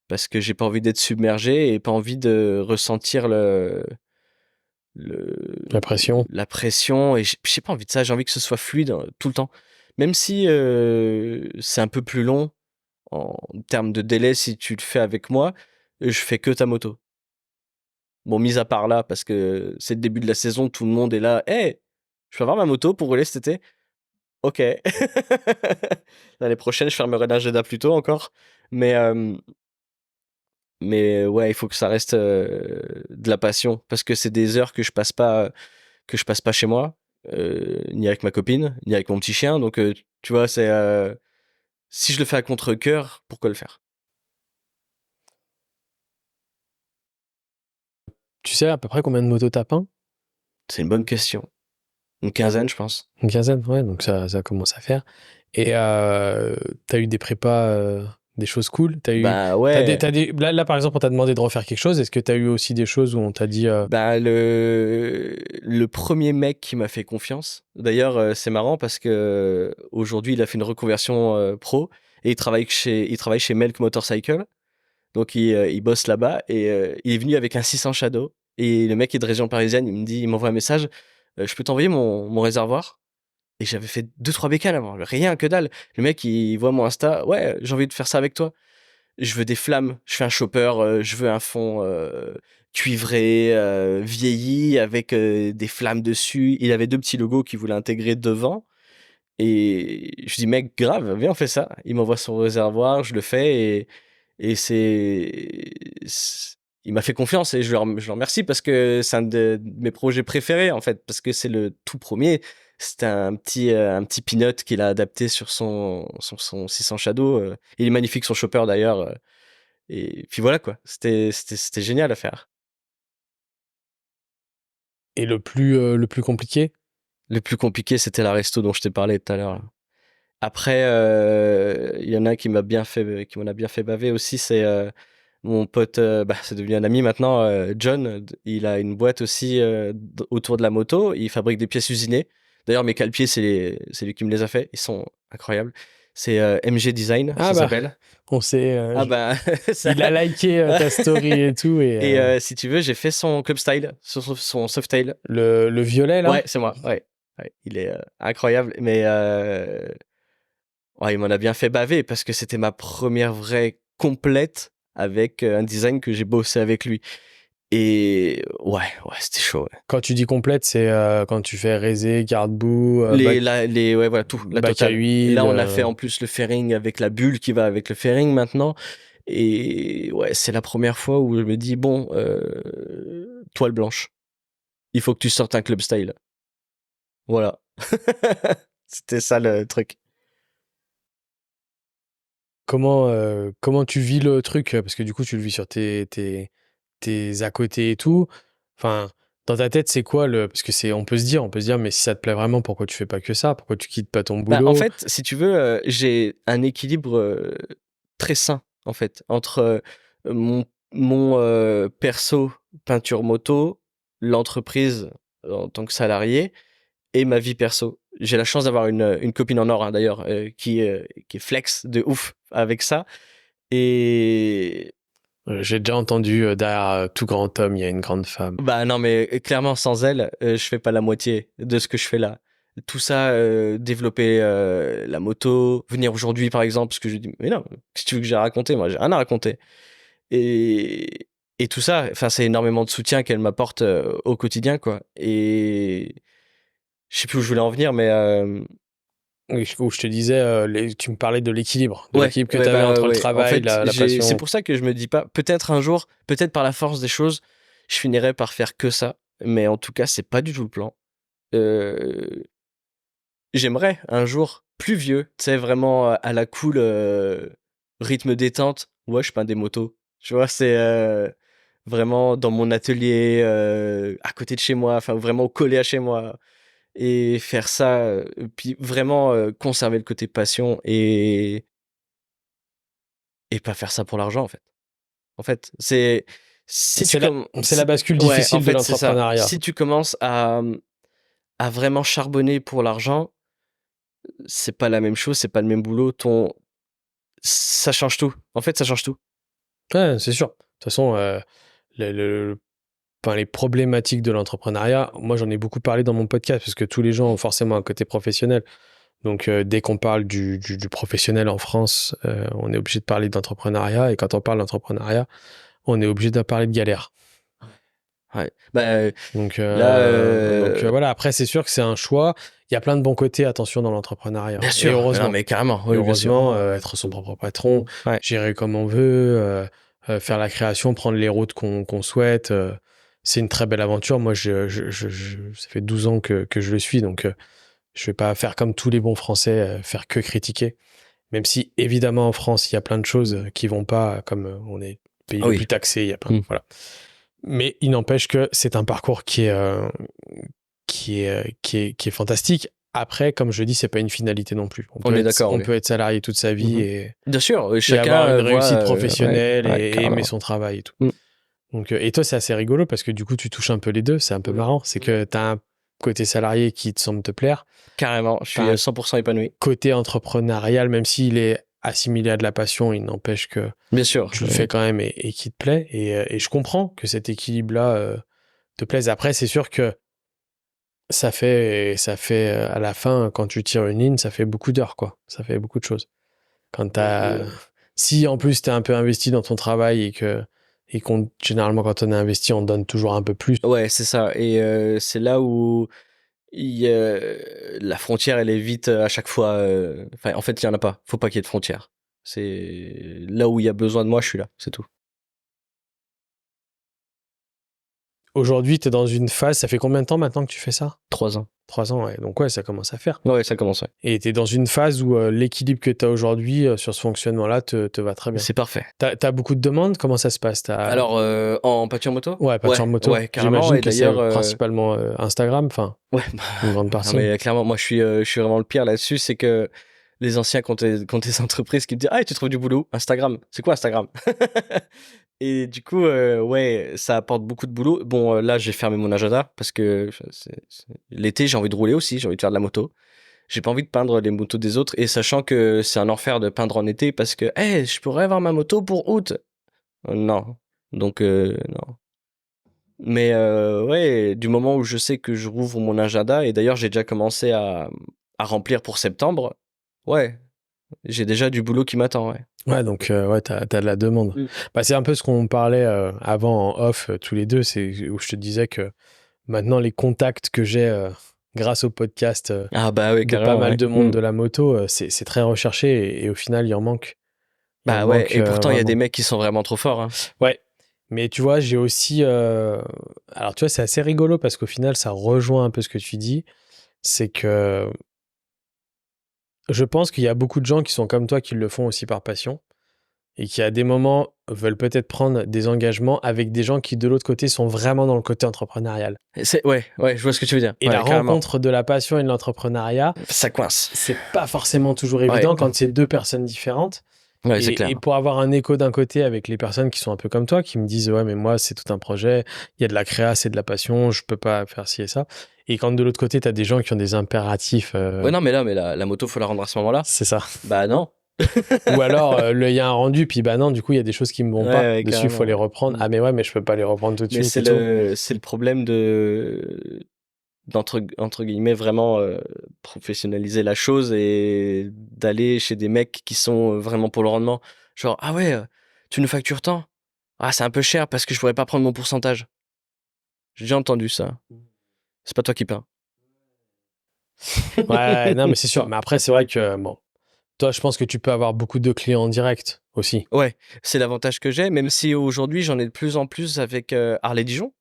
Parce que j'ai pas envie d'être submergé et pas envie de ressentir La pression. la pression. Et j'ai pas envie de ça. J'ai envie que ce soit fluide tout le temps. Même si c'est un peu plus long en termes de délai, si tu le fais avec moi, je fais que ta moto. Bon, mis à part là, parce que c'est le début de la saison, tout le monde est là. Hey, je peux avoir ma moto pour rouler cet été? Ok. L'année prochaine, je fermerai l'agenda plus tôt encore. Mais, euh, mais ouais, il faut que ça reste de la passion, parce que c'est des heures que je passe pas chez moi, ni avec ma copine, ni avec mon petit chien. Donc, tu vois, si je le fais à contre-cœur, pourquoi le faire? Tu sais à peu près combien de motos t'as peint? C'est une bonne question. Une quinzaine, je pense. Une quinzaine, ouais, donc ça commence à faire. Et t'as eu des prépas, des choses cool? Bah ouais. Là, par exemple, on t'a demandé de refaire quelque chose. Est-ce que t'as eu aussi des choses où on t'a dit Bah, le premier mec qui m'a fait confiance. D'ailleurs, c'est marrant parce que aujourd'hui, il a fait une reconversion pro et il travaille chez Melk Motorcycle. Donc, il bosse là-bas et il est venu avec un 600 Shadow. Et le mec est de région parisienne. Il m'envoie un message. Je peux t'envoyer mon réservoir? Et j'avais fait 2 3 bécanes avant. Rien que dalle. Le mec, il voit mon Insta. Ouais, j'ai envie de faire ça avec toi. Je veux des flammes. Je fais un chopper. Je veux un fond cuivré, vieilli, avec des flammes dessus. Il avait 2 petits logos qu'il voulait intégrer devant. Et je dis, mec, grave, viens, on fait ça. Il m'envoie son réservoir, je le fais. Et il m'a fait confiance et je le remercie parce que c'est un de mes projets préférés, en fait, parce que c'est le tout premier. C'était un petit peanut qu'il a adapté sur son 600 Shadow. Il est magnifique, son chopper d'ailleurs. Et puis voilà, quoi. C'était génial à faire. et le plus compliqué? Le plus compliqué, c'était la resto dont je t'ai parlé tout à l'heure, là. Après, il y en a un qui m'en a bien fait baver aussi, c'est mon pote, bah, c'est devenu un ami maintenant, John. Il a une boîte aussi autour de la moto. Il fabrique des pièces usinées. D'ailleurs, mes cale-pieds, c'est lui qui me les a fait. Ils sont incroyables. C'est MG Design, Ah ça bah, s'appelle. on sait. Ah bah, ça... Il a liké ta story et tout. Et Et si tu veux, j'ai fait son club style, son Softail. le violet, là? Ouais, c'est moi. Ouais. Ouais, il est incroyable. Mais ouais, il m'en a bien fait baver parce que c'était ma première vraie complète avec un design que j'ai bossé avec lui. Et ouais, c'était chaud. Ouais. Quand tu dis complète, c'est quand tu fais raiser, garde-boue, Ouais, voilà, tout, la bac à totale. huile. Là, on a fait en plus le fairing avec la bulle qui va avec le fairing maintenant. Et ouais, c'est la première fois où je me dis, bon, toile blanche, il faut que tu sortes un club style. Voilà. C'était ça le truc. Comment tu vis le truc? Parce que du coup, tu le vis sur tes à côté et tout. Enfin, dans ta tête, c'est quoi le. Parce que on peut se dire, mais si ça te plaît vraiment, pourquoi tu fais pas que ça? Pourquoi tu quittes pas ton Bah, en boulot? fait, si tu veux, j'ai un équilibre très sain, en fait, entre mon perso peinture moto, l'entreprise en tant que salarié et ma vie perso. J'ai la chance d'avoir une copine en or, hein, d'ailleurs, qui est flex de ouf avec ça. Et J'ai déjà entendu derrière tout grand homme, il y a une grande femme. bah non, mais clairement, sans elle, je fais pas la moitié de ce que je fais là. Tout ça, développer la moto, venir aujourd'hui par exemple, parce que je dis, mais non, qu'est-ce que tu veux que j'ai à raconter? Moi, j'ai rien à raconter. Et, et tout ça, enfin, c'est énormément de soutien qu'elle m'apporte au quotidien, quoi. Et je sais plus où je voulais en venir, mais Oui, où je te disais, tu me parlais de ouais, l'équilibre que ouais, tu avais bah entre le ouais. En travail, fait, la c'est passion. pour ça que je me dis pas, peut-être un jour, peut-être par la force des choses, je finirai par faire que ça. Mais en tout cas, c'est pas du tout le plan. Euh, j'aimerais un jour plus vieux, tu sais, vraiment à la cool, rythme détente. Ouais, je peins des motos. Tu vois, c'est vraiment dans mon atelier, à côté de chez moi, enfin vraiment collé à chez moi. Et faire ça, puis vraiment conserver le côté passion et pas faire ça pour l'argent, en fait. En fait, c'est si tu comme C'est la bascule ouais, en difficile de fait, c'est ça. l'entrepreneuriat. Si tu commences à vraiment charbonner pour l'argent, c'est pas la même chose, c'est pas le même boulot. Ça change tout. En fait, ça change tout. Ouais, c'est sûr. De toute façon, enfin, les problématiques de l'entrepreneuriat, moi j'en ai beaucoup parlé dans mon podcast parce que tous les gens ont forcément un côté professionnel. Donc dès qu'on parle du professionnel en France, on est obligé de parler d'entrepreneuriat. Et quand on parle d'entrepreneuriat, on est obligé de parler de galère. Ouais. Bah, Donc, là, voilà, après c'est sûr que c'est un choix. Il y a plein de bons côtés, attention, dans l'entrepreneuriat. bien Et sûr. Non, heureusement. mais carrément. Et Oui, bien sûr. heureusement, être son propre patron, Ouais. gérer comme on veut, faire la création, prendre les routes qu'on souhaite. C'est une très belle aventure. Moi, ça fait 12 ans que je le suis, donc je vais pas faire comme tous les bons Français, faire que critiquer. Même si, évidemment, en France, il y a plein de choses qui vont pas, comme on est le pays Ah le oui. plus taxé, il y a plein, Mm. voilà. Mais il n'empêche que c'est un parcours qui est fantastique. Après, comme je dis, c'est pas une finalité non plus. On est d'accord, On oui. peut être salarié toute sa vie Mhm. et Bien sûr, et chacun avoir une voit. réussite Ouais, professionnelle ouais, et aimer carrément. son travail et tout. Mm. Donc, et toi, c'est assez rigolo parce que du coup, tu touches un peu les deux. C'est un peu marrant. C'est que tu as un côté salarié qui te semble te plaire. Carrément, je suis T'as un 100% épanoui. côté entrepreneurial, même s'il est assimilé à de la passion, il n'empêche que Bien sûr. tu le fais quand même et qui te plaît. Et je comprends que cet équilibre-là te plaise. Après, c'est sûr que ça fait à la fin, quand tu tires une ligne, ça fait beaucoup d'heures, quoi. Ça fait beaucoup de choses. Si en plus tu es un peu investi dans ton travail généralement quand on est investi, on donne toujours un peu plus. Ouais, c'est ça. Et c'est là où la frontière, elle est vite à chaque fois. Enfin, en fait, il y en a pas. Faut pas qu'il y ait de frontière. C'est là où il y a besoin de moi, je suis là. C'est tout. Aujourd'hui, tu es dans une phase, ça fait combien de temps maintenant que tu fais ça? 3 ans. 3 ans, ouais. Donc ouais, ça commence à faire. Ouais, ça commence. Ouais. Et tu es dans une phase où l'équilibre que tu as aujourd'hui sur ce fonctionnement-là te va très bien. C'est parfait. T'as beaucoup de demandes? Comment ça se passe? Alors, en pâture moto? Ouais, pâture moto. Ouais, carrément. J'imagine Et que c'est d'ailleurs, principalement Instagram, enfin, ouais, une grande non, partie. mais clairement, moi, je suis vraiment le pire là-dessus. C'est que les anciens qui ont des entreprises qui me disent, ah, tu trouves du boulot? Instagram. C'est quoi Instagram? Et du coup, ouais, ça apporte beaucoup de boulot. Bon, là, j'ai fermé mon agenda parce que l'été, j'ai envie de rouler aussi, j'ai envie de faire de la moto. J'ai pas envie de peindre les motos des autres, et sachant que c'est un enfer de peindre en été parce que, hey, je pourrais avoir ma moto pour août. Non. Donc, non. Mais ouais, du moment où je sais que je rouvre mon agenda, et d'ailleurs, j'ai déjà commencé à remplir pour septembre, ouais, j'ai déjà du boulot qui m'attend, ouais. Ouais, donc ouais, t'as de la demande. Mm. Bah, c'est un peu ce qu'on parlait avant en off tous les deux, c'est où je te disais que maintenant les contacts que j'ai grâce au podcast Ah bah ouais, de pas carrément, mal ouais. de monde Mm. de la moto, c'est très recherché et au final il en manque. Il en Bah ouais, manque et pourtant, il y a des vraiment. mecs qui sont vraiment trop forts, hein. Ouais, mais tu vois, j'ai aussi... Alors tu vois, c'est assez rigolo parce qu'au final ça rejoint un peu ce que tu dis, c'est que je pense qu'il y a beaucoup de gens qui sont comme toi qui le font aussi par passion. Et qui à des moments veulent peut-être prendre des engagements avec des gens qui de l'autre côté sont vraiment dans le côté entrepreneurial. Ouais, je vois ce que tu veux dire. Et Ouais, la carrément. rencontre de la passion et de l'entrepreneuriat, Ça coince. c'est pas forcément toujours évident Ouais. quand c'est deux personnes différentes. Ouais, c'est clair. Et pour avoir un écho d'un côté avec les personnes qui sont un peu comme toi, qui me disent ouais mais moi c'est tout un projet, il y a de la créa, c'est de la passion, je peux pas faire ci et ça. Et quand de l'autre côté t'as des gens qui ont des impératifs, Ouais, non, mais la moto, faut la rendre à ce moment-là. c'est ça. Bah non. Ou alors, il y a un rendu, puis bah non, du coup, il y a des choses qui me vont pas. Ouais, Dessus, il faut carrément. les reprendre. Mm. Ah, mais ouais, mais je peux pas les reprendre tout de Mais suite et tout. c'est le problème entre guillemets, vraiment professionnaliser la chose et d'aller chez des mecs qui sont vraiment pour le rendement. Genre, ah ouais, tu nous factures tant? Ah, c'est un peu cher parce que je pourrais pas prendre mon pourcentage. J'ai déjà entendu ça. C'est pas toi qui peins. Ouais, non, mais c'est sûr. Mais après, c'est vrai que, bon, toi, je pense que tu peux avoir beaucoup de clients en direct aussi. Ouais, c'est l'avantage que j'ai, même si aujourd'hui j'en ai de plus en plus avec Harley Dijon.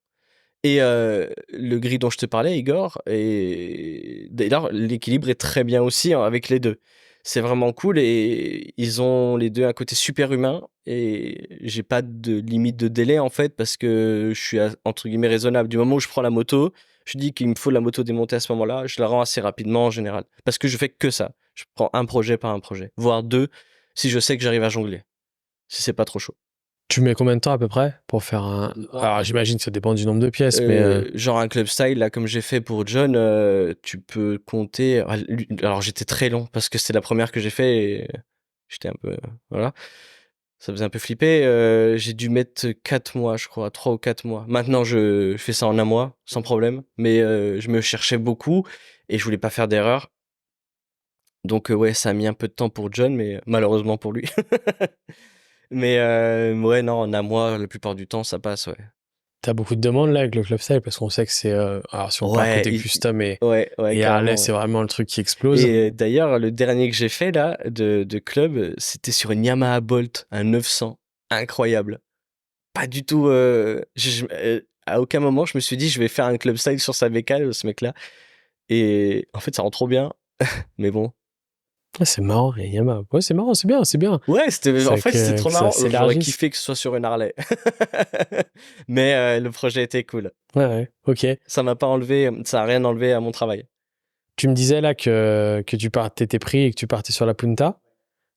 Et le gris dont je te parlais, Igor, et d'ailleurs, l'équilibre est très bien aussi hein, avec les deux. C'est vraiment cool et ils ont les deux un côté super humain et j'ai pas de limite de délai en fait parce que je suis entre guillemets raisonnable. Du moment où je prends la moto, je dis qu'il me faut la moto démontée à ce moment-là, je la rends assez rapidement en général parce que je fais que ça. Je prends un projet par un projet, voire deux si je sais que j'arrive à jongler, si c'est pas trop chaud. Tu mets combien de temps à peu près pour faire un... Alors j'imagine que ça dépend du nombre de pièces, mais... Genre un club style là comme j'ai fait pour John, tu peux compter. Alors j'étais très long parce que c'était la première que j'ai fait et j'étais un peu voilà, ça faisait un peu flipper. J'ai dû mettre 4 mois, je crois, 3 ou 4 mois. Maintenant je fais ça en un mois sans problème, mais je me cherchais beaucoup et je voulais pas faire d'erreur. Donc ouais, ça a mis un peu de temps pour John, mais malheureusement pour lui. Mais ouais non, en un mois la plupart du temps ça passe ouais. T'as beaucoup de demandes là avec le club style parce qu'on sait que c'est... alors si on parle Ouais, côté custom ouais, et Harley, carrément. c'est Ouais. vraiment le truc qui explose. Et d'ailleurs, le dernier que j'ai fait là, de club, c'était sur une Yamaha Bolt, un 900. Incroyable. Pas du tout. À aucun moment, je me suis dit, je vais faire un club style sur sa bécane, ce mec-là. Et en fait, ça rend trop bien. Mais bon. Ah, c'est marrant, et Yamaha. Ouais, c'est marrant, c'est bien, c'est bien. Ouais, en fait, c'était Que trop ça marrant. J'aurais s'élargisse. kiffé que ce soit sur une Harley. Mais le projet était cool. Ouais, ouais, ok. Ça m'a pas enlevé, ça a rien enlevé à mon travail. Tu me disais là que t'étais pris et que tu partais sur la Punta.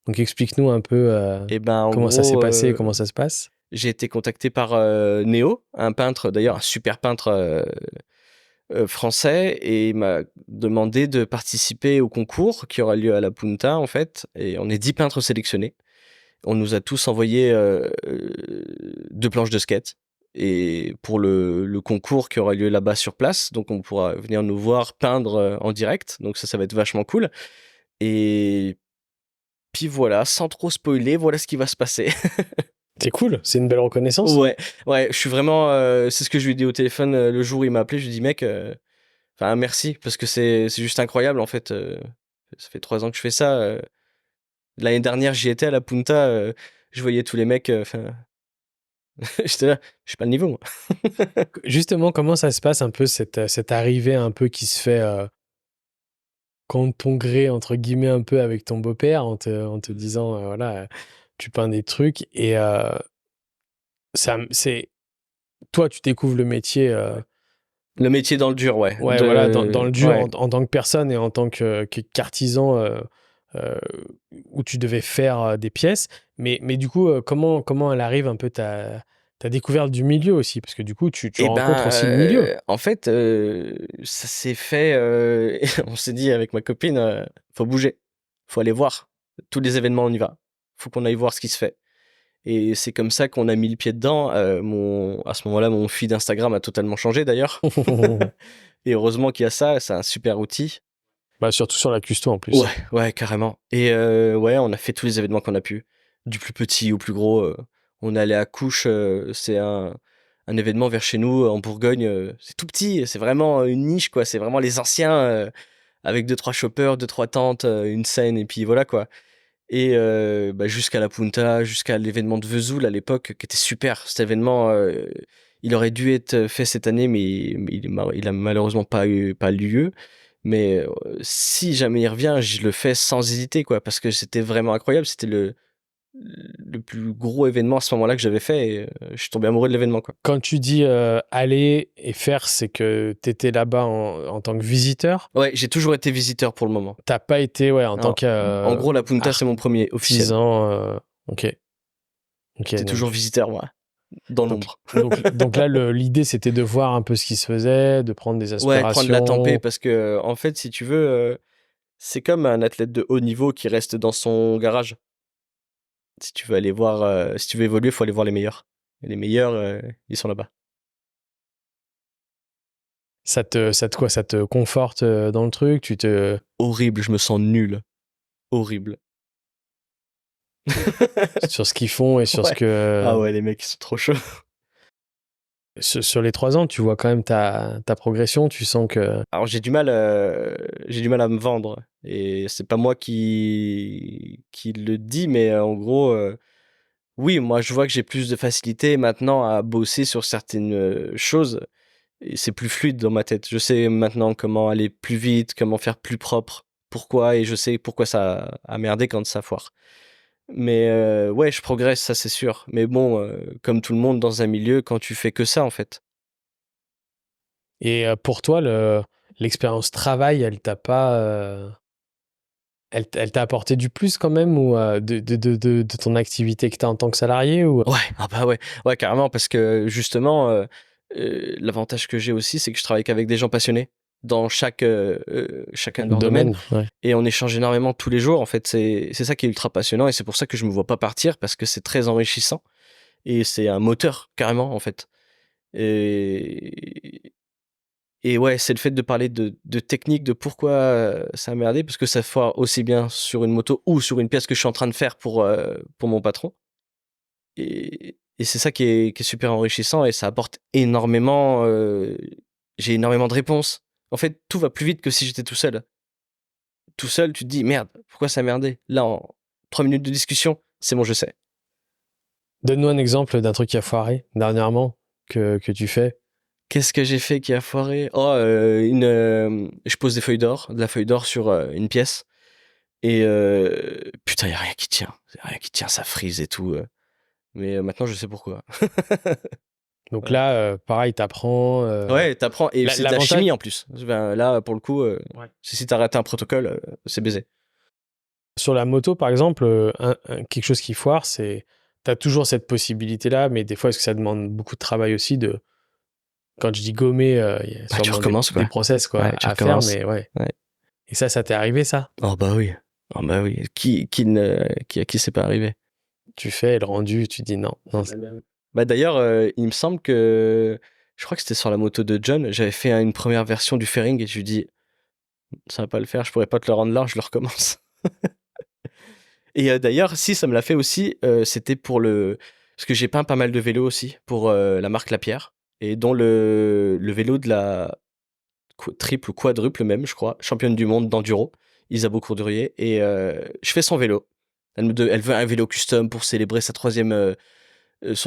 Donc explique-nous un peu Et ben, en comment ça s'est gros, passé et comment ça se passe. j'ai été contacté par Néo, un peintre, d'ailleurs un super peintre français, et il m'a demandé de participer au concours qui aura lieu à la Punta en fait. Et on est 10 peintres sélectionnés. On nous a tous envoyé 2 planches de skate. Et pour le concours qui aura lieu là-bas sur place, donc on pourra venir nous voir peindre en direct. Donc ça va être vachement cool. Et puis voilà, sans trop spoiler, voilà ce qui va se passer. C'est cool, c'est une belle reconnaissance. Ouais, ouais, je suis vraiment. C'est ce que je lui ai dit au téléphone le jour où il m'a appelé. Je lui ai dit, mec, enfin, merci, parce que c'est juste incroyable en fait. Ça fait 3 ans que je fais ça. L'année dernière, j'y étais à la Punta. Je voyais tous les mecs. Enfin, j'étais là, je suis pas le niveau, moi. Justement, comment ça se passe un peu cette arrivée un peu qui se fait contre ton gré, entre guillemets, un peu avec ton beau-père en te disant, voilà, tu peins des trucs et c'est toi, tu découvres le métier. Le métier dans le dur, ouais. Ouais, voilà, dans le dur Ouais. en tant que personne et en tant qu'artisan euh, où tu devais faire des pièces. Mais du coup, comment elle arrive un peu ta découverte du milieu aussi? Parce que du coup, tu Et rencontres ben, aussi le milieu. en fait, ça s'est fait. On s'est dit avec ma copine, faut bouger, faut aller voir. Tous les événements, on y va. Faut qu'on aille voir ce qui se fait. Et c'est comme ça qu'on a mis le pied dedans. À ce moment-là, mon feed Instagram a totalement changé d'ailleurs. Et heureusement qu'il y a ça, c'est un super outil. Bah, surtout sur la custo en Ouais, plus. ouais, carrément. Et ouais, on a fait tous les événements qu'on a pu, du plus petit au plus gros. On est allé à Couche, c'est un événement vers chez nous en Bourgogne. C'est tout petit, c'est vraiment une niche, quoi. C'est vraiment les anciens avec deux trois choppers, deux trois tentes, une scène, et puis voilà, quoi. Et bah, jusqu'à la Punta, jusqu'à l'événement de Vesoul à l'époque, qui était super. Cet événement, il aurait dû être fait cette année, mais il a malheureusement pas lieu. Mais si jamais il revient, je le fais sans hésiter, quoi, parce que c'était vraiment incroyable. C'était le plus gros événement à ce moment-là que j'avais fait. Et, je suis tombé amoureux de l'événement, quoi. Quand tu dis aller et faire, c'est que tu étais là-bas en tant que visiteur. Ouais, j'ai toujours été visiteur pour le moment. T'as pas été en tant Non. En gros, la Punta, c'est mon premier officiel. artisan. Ok. Ok, J'étais toujours donc. visiteur, moi, dans Donc, l'ombre. donc là, l'idée, c'était de voir un peu ce qui se faisait, de prendre des Ouais, prendre la tempée, inspirations. parce que, en fait, si tu veux, c'est comme un athlète de haut niveau qui reste dans son garage. Si tu veux aller voir, si tu veux évoluer, faut aller voir les meilleurs. Et les meilleurs, ils sont là-bas. Ça te conforte dans le truc, tu te... Horrible, je me sens nul. Horrible. sur ce qu'ils font et sur ce Ouais. que... Ah ouais, les mecs, ils sont trop chauds. Sur les 3 ans, tu vois quand même ta progression, tu sens que... Alors j'ai du mal à me vendre. Et c'est pas moi qui le dis, mais en gros, oui, moi je vois que j'ai plus de facilité maintenant à bosser sur certaines choses. et c'est plus fluide dans ma tête. Je sais maintenant comment aller plus vite, comment faire plus propre, pourquoi, et je sais pourquoi ça a merdé quand ça foire. Mais ouais, je progresse, ça c'est sûr. Mais bon, comme tout le monde dans un milieu, quand tu fais que ça, en fait. Et pour toi, l'expérience travail, elle t'a pas, elle t'a apporté du plus quand même ou de ton activité que tu as en tant que salarié ou Ouais, ah bah ouais, carrément, parce que justement, l'avantage que j'ai aussi, c'est que je travaille qu'avec des gens passionnés dans chacun de leurs domaines. domaine? Ouais. Et on échange énormément tous les jours. En fait, c'est ça qui est ultra passionnant et c'est pour ça que je me vois pas partir parce que c'est très enrichissant et c'est un moteur carrément en fait. Et, et ouais, c'est le fait de parler de technique, de pourquoi ça a merdé, parce que ça foire aussi bien sur une moto ou sur une pièce que je suis en train de faire pour mon patron. Et c'est ça qui est super enrichissant et ça apporte énormément. J'ai énormément de réponses. En fait, tout va plus vite que si j'étais tout seul. Tout seul, tu te dis merde, pourquoi ça a merdé? Là, en 3 minutes de discussion, c'est bon, je sais. Donne-nous un exemple d'un truc qui a foiré dernièrement que tu fais. Qu'est-ce que j'ai fait qui a foiré? Oh, je pose des feuilles d'or, de la feuille d'or sur une pièce. Et putain, y a rien qui tient. Y a rien qui tient, ça frise et tout. Mais maintenant, je sais pourquoi. Donc Ouais. là, pareil, t'apprends. Ouais, t'apprends. Et c'est de la L'avantage. chimie en plus. Ben, là, pour le coup, Ouais. si t'as raté un protocole, c'est baisé. Sur la moto, par exemple, quelque chose qui foire, c'est. T'as toujours cette possibilité-là, mais des fois, est-ce que ça demande beaucoup de travail aussi de. Quand je dis gommer, il y a Bah, tu sûrement recommences, des quoi. process quoi, Ouais, tu à faire, recommences. mais ouais. Ouais. Et ça t'est arrivé, ça? Oh, bah oui. Oh, bah oui. À qui c'est pas arrivé? Tu fais le rendu, tu dis non, non. Bah d'ailleurs, il me semble que je crois que c'était sur la moto de John, j'avais fait une première version du fairing et je lui dis ça va pas le faire, je pourrais pas te le rendre là, je le recommence. Et d'ailleurs, si ça me l'a fait aussi, c'était pour le parce que j'ai peint pas mal de vélos aussi pour la marque Lapierre et dont le vélo de la triple ou quadruple même, je crois, championne du monde d'enduro, Isabeau Courdurier et je fais son vélo. Elle veut un vélo custom pour célébrer son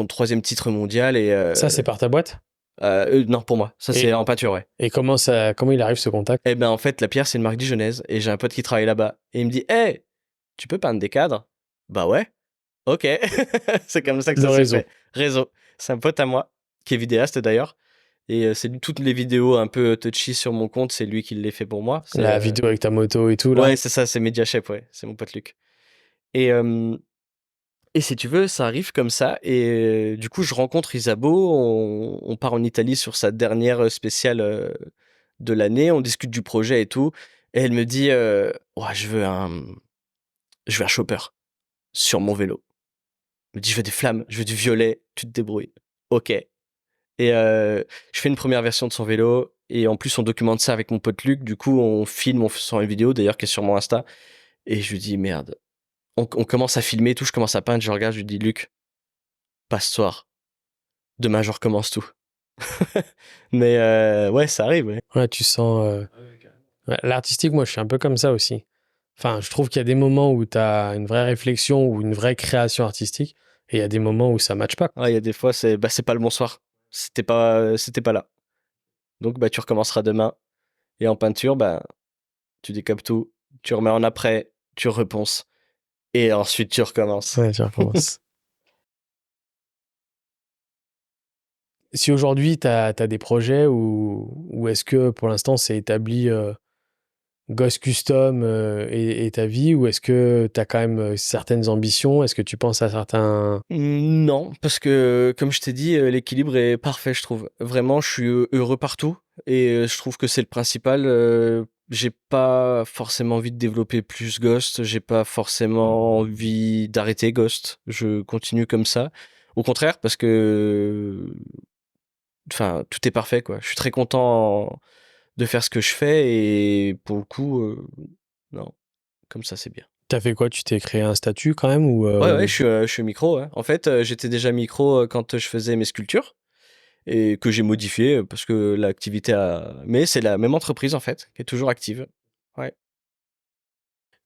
troisième titre mondial et Ça, c'est par ta boîte? non, pour moi. Ça, c'est Et, en peinture, ouais. et comment il arrive ce contact? Eh ben, en fait, la pierre, c'est une marque dijonnaise et j'ai un pote qui travaille là-bas. Et il me dit, hey, tu peux peindre des cadres? Bah ouais, ok. C'est comme ça que Le ça s'est réseau. fait. Réseau. C'est un pote à moi, qui est vidéaste d'ailleurs. Et toutes les vidéos un peu touchy sur mon compte, c'est lui qui les fait pour moi. La vidéo avec ta moto et tout, là. Ouais, c'est ça, c'est Mediachef, ouais. C'est mon pote Luc. Et, et si tu veux, ça arrive comme ça. Et du coup, je rencontre Isabeau. On part en Italie sur sa dernière spéciale de l'année. On discute du projet et tout. Et elle me dit ouais, je veux un chopper sur mon vélo. Elle me dit je veux des flammes, je veux du violet. Tu te débrouilles. Ok. Et je fais une première version de son vélo. Et en plus, on documente ça avec mon pote Luc. Du coup, on filme, on sort une vidéo d'ailleurs qui est sur mon Insta. Et je lui dis merde. On commence à filmer et tout. Je commence à peindre. Je regarde, je lui dis Luc, passe ce soir. Demain, je recommence tout. Mais ouais, ça arrive, ouais. Ouais, tu sens. Ouais, l'artistique, moi, je suis un peu comme ça aussi. Enfin, je trouve qu'il y a des moments où tu as une vraie réflexion ou une vraie création artistique, et il y a des moments où ça matche pas. Ouais, il y a des fois, c'est pas le bon soir. C'était pas là. Donc, bah, tu recommenceras demain. Et en peinture, bah, tu décapes tout, tu remets en après, tu reponces. Et ensuite, tu recommences. Ouais, tu recommences. Si aujourd'hui, tu as des projets ou est-ce que pour l'instant, c'est établi Ghost Custom et ta vie, ou est-ce que tu as quand même certaines ambitions? Est-ce que tu penses à certains. Non, parce que, comme je t'ai dit, l'équilibre est parfait, je trouve. Vraiment, je suis heureux partout. Et je trouve que c'est le principal. J'ai pas forcément envie de développer plus Ghost. J'ai pas forcément envie d'arrêter Ghost. Je continue comme ça. Au contraire, parce que, enfin, tout est parfait, quoi. Je suis très content de faire ce que je fais et pour le coup, non, comme ça, c'est bien. T'as fait quoi? Tu t'es créé un statut quand même Ouais, je suis micro, ouais. En fait, j'étais déjà micro quand je faisais mes sculptures et que j'ai modifié parce que l'activité a. Mais c'est la même entreprise en fait qui est toujours active. Ouais.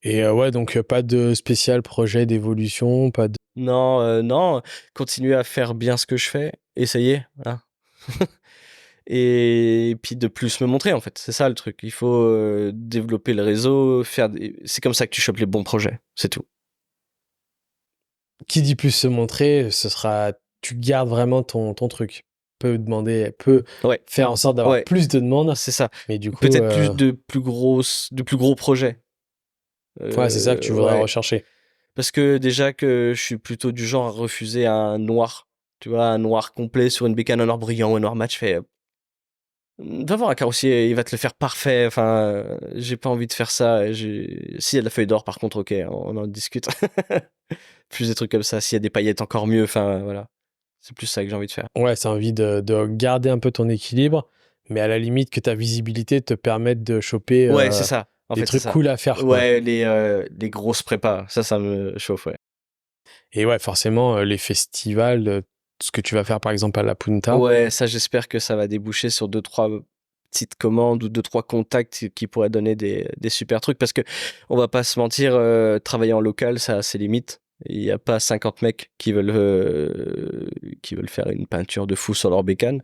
Et ouais, donc pas de spécial projet d'évolution, pas de. Non, non, continuer à faire bien ce que je fais, essayer. Hein. et puis de plus me montrer en fait. C'est ça le truc. Il faut développer le réseau, c'est comme ça que tu chopes les bons projets. C'est tout. Qui dit plus se montrer, ce sera, tu gardes vraiment ton truc. Peut demander, peut Ouais, faire en sorte d'avoir ouais, plus de demandes, c'est ça. mais du coup, Peut-être plus de plus gros projets. ouais, c'est ça que tu voudrais Ouais. rechercher. Parce que déjà que je suis plutôt du genre à refuser un noir. Tu vois, un noir complet sur une bécane en or brillant ou un noir mat, je fais. Va voir un carrossier, il va te le faire parfait. Enfin, j'ai pas envie de faire ça. S'il y a de la feuille d'or, par contre, ok, on en discute. Plus des trucs comme ça. S'il y a des paillettes, encore mieux. Enfin, voilà. C'est plus ça que j'ai envie de faire. Ouais, c'est envie de garder un peu ton équilibre, mais à la limite que ta visibilité te permette de choper Ouais, c'est ça. En des fait, c'est trucs ça. cool à faire, quoi. Ouais, les grosses prépas. Ça me chauffe, ouais. Et ouais, forcément, les festivals, ce que tu vas faire par exemple à La Punta. Ouais, ça, j'espère que ça va déboucher sur 2-3 petites commandes ou 2-3 contacts qui pourraient donner des super trucs. Parce que, on va pas se mentir, travailler en local, ça a ses limites. Il n'y a pas 50 mecs qui veulent faire une peinture de fou sur leur bécane.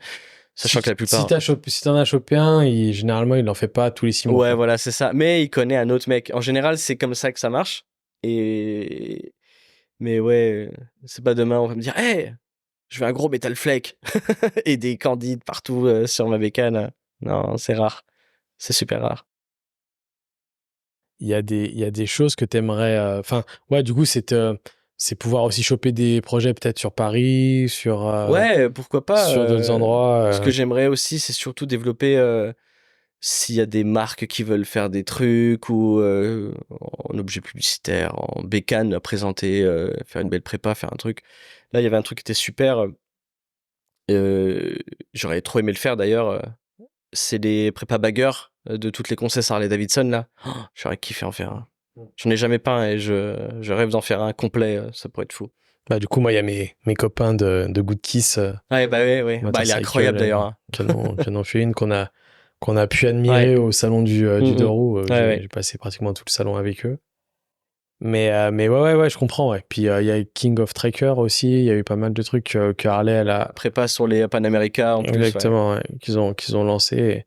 Sachant que la plupart. Si t'en as chopé un, généralement, il n'en fait pas tous les 6 mois, Ouais, quoi. voilà, c'est ça. Mais il connaît un autre mec. En général, c'est comme ça que ça marche. Et. Mais ouais, c'est pas demain, on va me dire, hey, je veux un gros metal flake et des candides partout sur ma bécane. Non, c'est rare. C'est super rare. Il y a des choses que t'aimerais. Enfin, ouais, du coup, c'est pouvoir aussi choper des projets peut-être sur Paris, Ouais, pourquoi pas. sur d'autres endroits. Ce que j'aimerais aussi, c'est surtout développer s'il y a des marques qui veulent faire des trucs ou en objet publicitaire, en bécane, à présenter, faire une belle prépa, faire un truc. Là, il y avait un truc qui était super. J'aurais trop aimé le faire d'ailleurs. C'est les prépa baggers de toutes les concessions Harley Davidson là. Oh, j'aurais kiffé en faire un. J'en ai jamais peint et je rêve d'en faire un complet, ça pourrait être fou. Bah, du coup, moi, il y a mes copains de Good Kiss Ouais, bah ouais, ouais. Bah, il est Motorcycle incroyable d'ailleurs, hein. qui en ont fait une qu'on a pu Ouais. admirer au salon du deux Mm, mm. roues. Ouais, ouais. J'ai passé pratiquement tout le salon avec eux. Mais ouais, je comprends, ouais. Puis il y a King of Tracker aussi, il y a eu pas mal de trucs que Harley, elle a. Prépa sur les Panamérica en plus, ouais. Exactement, ouais, qu'ils ont lancé. Et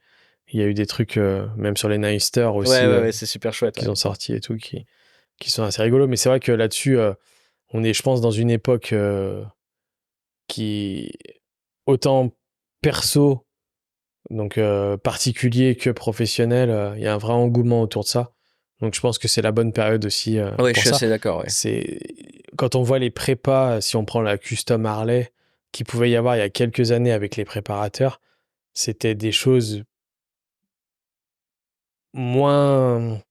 il y a eu des trucs, même sur les Nightster Ouais, aussi, ouais, ouais, c'est super chouette, qu'ils ouais. ont sortis et tout, qui sont assez rigolos. Mais c'est vrai que là-dessus, on est, je pense, dans une époque qui, autant perso, donc particulier que professionnel, il y a un vrai engouement autour de ça. Donc je pense que c'est la bonne période aussi Ouais, je pour suis ça. assez d'accord, ouais. C'est quand on voit les prépas, si on prend la custom Harley, qu'il pouvait y avoir il y a quelques années avec les préparateurs, c'était des choses moins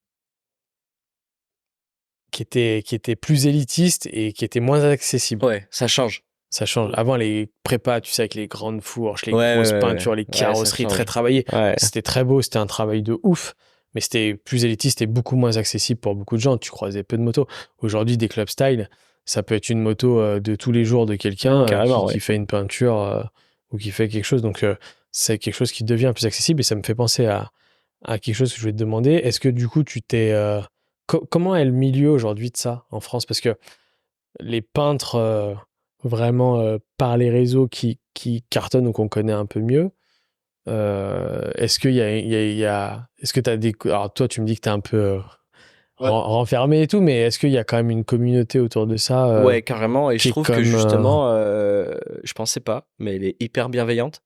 qui étaient plus élitistes et qui étaient moins accessibles. Ouais, ça change. Ça change. Avant, les prépas, tu sais, avec les grandes fourches, les Ouais, ouais, grosses ouais, peintures, les ouais. Ouais, ça carrosseries très change. travaillées, Ouais. c'était très beau, c'était un travail de ouf, mais c'était plus élitiste et beaucoup moins accessible pour beaucoup de gens. Tu croisais peu de motos. Aujourd'hui, des club style, ça peut être une moto de tous les jours de quelqu'un Carrément, qui ouais. fait une peinture ou qui fait quelque chose. Donc, c'est quelque chose qui devient plus accessible et ça me fait penser à quelque chose que je vais te demander. Est-ce que du coup, tu t'es. Comment est le milieu aujourd'hui de ça en France? Parce que les peintres vraiment par les réseaux qui cartonnent ou qu'on connaît un peu mieux, est-ce qu'il y a, est-ce que tu as des... Alors toi, tu me dis que tu es un peu Ouais. renfermé et tout, mais est-ce qu'il y a quand même une communauté autour de ça Ouais, carrément. Et je qui est trouve que comme... justement, je pensais pas, mais elle est hyper bienveillante.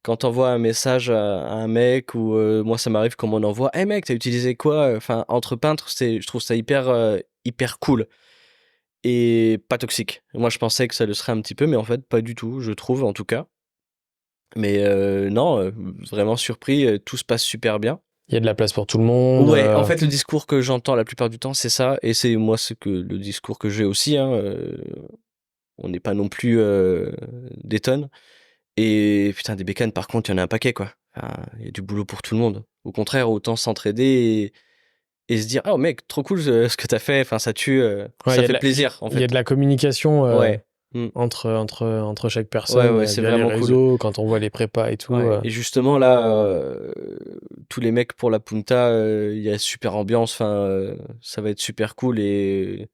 Quand t'envoies un message à un mec ou moi ça m'arrive qu'on m'en envoie, hey mec, t'as utilisé quoi? Enfin, entre peintres, je trouve ça hyper cool et pas toxique. Moi, je pensais que ça le serait un petit peu, mais en fait, pas du tout, je trouve en tout cas. Mais non, vraiment surpris, tout se passe super bien. Il y a de la place pour tout le monde. Ouais, en fait, le discours que j'entends la plupart du temps, c'est ça, et c'est moi le discours que j'ai aussi, hein. On n'est pas non plus des tonnes. Et putain, des bécanes, par contre, il y en a un paquet, quoi. Enfin, il y a du boulot pour tout le monde. Au contraire, autant s'entraider et se dire, oh mec, trop cool ce que t'as fait. Enfin, ça tue, Ouais, ça fait plaisir, en il y a fait. de la communication Ouais. Mm. entre chaque Ouais, personne ouais, c'est via les vraiment cool. réseaux, quand on voit les prépas et tout. Ouais. Et justement, là, tous les mecs pour la Punta, il y a super ambiance. Enfin, ça va être super cool. Et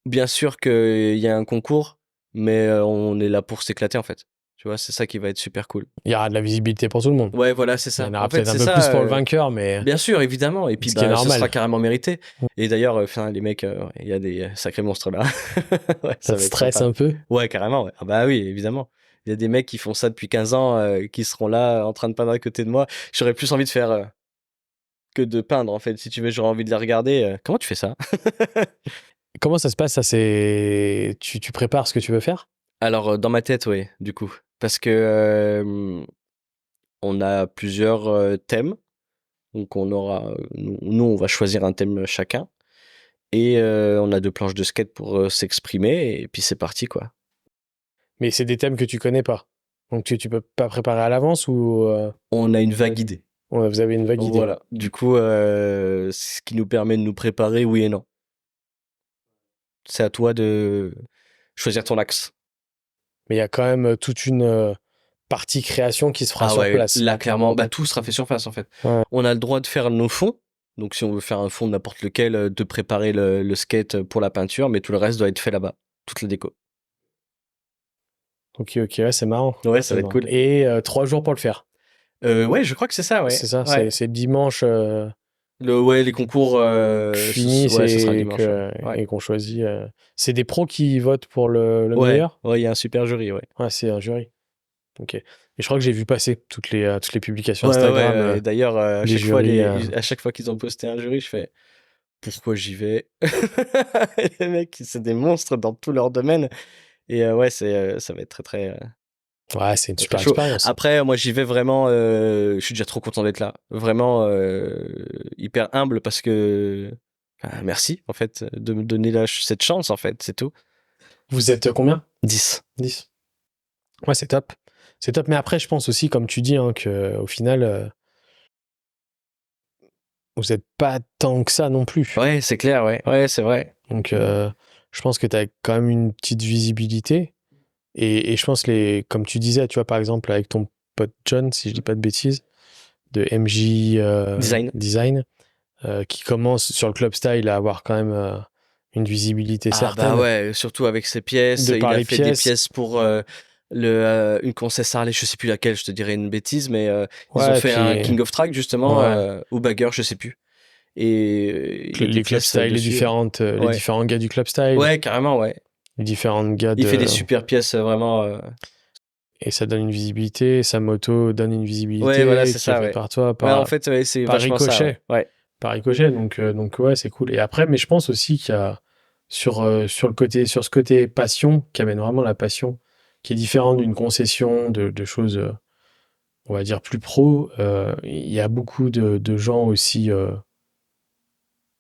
bien sûr qu'il y a un concours, mais on est là pour s'éclater, en fait. Tu vois, c'est ça qui va être super cool. Il y aura de la visibilité pour tout le monde. Ouais, voilà, c'est Il y ça. en aura En fait, peut-être un c'est peu ça. plus pour le vainqueur, mais Bien sûr, évidemment. Et puis, ce qui est ce normal. sera carrément mérité. Et d'ailleurs, les mecs, il y a des sacrés monstres là. Ouais, ça ça te va être stresse sympa. un peu? Ouais, carrément. Ouais. Ah bah oui, évidemment. Il y a des mecs qui font ça depuis 15 ans, qui seront là en train de peindre à côté de moi. J'aurais plus envie de faire que de peindre, en fait. Si tu veux, j'aurais envie de les regarder. Comment tu fais ça? Comment ça se passe, ça, c'est... Tu prépares ce que tu veux faire? Alors, dans ma tête, ouais, du coup. Parce que on a plusieurs thèmes. Donc, nous, on va choisir un thème chacun. Et on a 2 planches de skate pour s'exprimer. Et puis, c'est parti, quoi. Mais c'est des thèmes que tu connais pas. Donc tu peux pas préparer à l'avance ou On a une vague idée. ouais, vous avez une vague idée. Voilà. Du coup, ce qui nous permet de nous préparer, oui et non. C'est à toi de choisir ton axe. Mais il y a quand même toute une partie création qui se fera Ah sur ouais, place. là, clairement, tout sera fait sur place, en fait. Ouais. On a le droit de faire nos fonds. Donc, si on veut faire un fond de n'importe lequel, de préparer le skate pour la peinture, mais tout le reste doit être fait là-bas. Toute la déco. Ok, ouais, c'est marrant. Ouais, ça C'est va être marrant. cool. Et 3 jours pour le faire. Ouais, je crois que c'est ça, ouais. C'est ça, Ouais. c'est dimanche Les concours, fini, ouais, ce sera c'est dimanche. Ouais. et qu'on choisit. C'est des pros qui votent pour le Ouais, meilleur? ouais, il y a un super jury, ouais. Ouais, c'est un jury. Ok. Et je crois que j'ai vu passer toutes les publications Ouais, Instagram. et d'ailleurs, à les chaque fois, jurys. à chaque fois qu'ils ont posté un jury, je fais pourquoi j'y vais? Les mecs, c'est des monstres dans tout leur domaine. Et ouais, ça va être très, très, Ouais, c'est une super très chaud. expérience. Après, moi, j'y vais vraiment. Je suis déjà trop content d'être là. Vraiment hyper humble parce que. Enfin, merci, en fait, de me donner cette chance, en fait, c'est tout. Vous êtes combien? 10. 10. Ouais, c'est top. C'est top. Mais après, je pense aussi, comme tu dis, hein, qu'au final, vous n'êtes pas tant que ça non plus. Ouais, c'est clair, ouais. Ouais, c'est vrai. Donc, je pense que tu as quand même une petite visibilité. Et je pense, comme tu disais, tu vois, par exemple, avec ton pote John, si je dis pas de bêtises, de MJ Design, qui commence sur le club style à avoir quand même une visibilité Ah certaine. bah ouais, surtout avec ses pièces. De Il par a les fait pièces. des pièces pour une Concess Harley, je sais plus laquelle, je te dirais une bêtise, mais ils ont Ouais, fait puis- un King of Track justement, Ouais. ou Bagger, je sais plus. Et il y a des Les club pièces style, les dessus. les Ouais. différents gars du club style, Ouais, carrément, ouais. les différents gars Il fait des super pièces vraiment. Et ça donne une visibilité, sa moto donne une visibilité Ouais, voilà, c'est qui est ça, faite ouais. par toi, Ouais, par, en fait, ouais, c'est par vachement ça. ricochet. Ouais. Par ricochet, donc ouais, c'est cool. Et après, mais je pense aussi qu'il y a sur ce côté passion, qui amène vraiment la passion, qui est différent d'une concession, de choses, on va dire, plus pro. Il y a beaucoup de gens aussi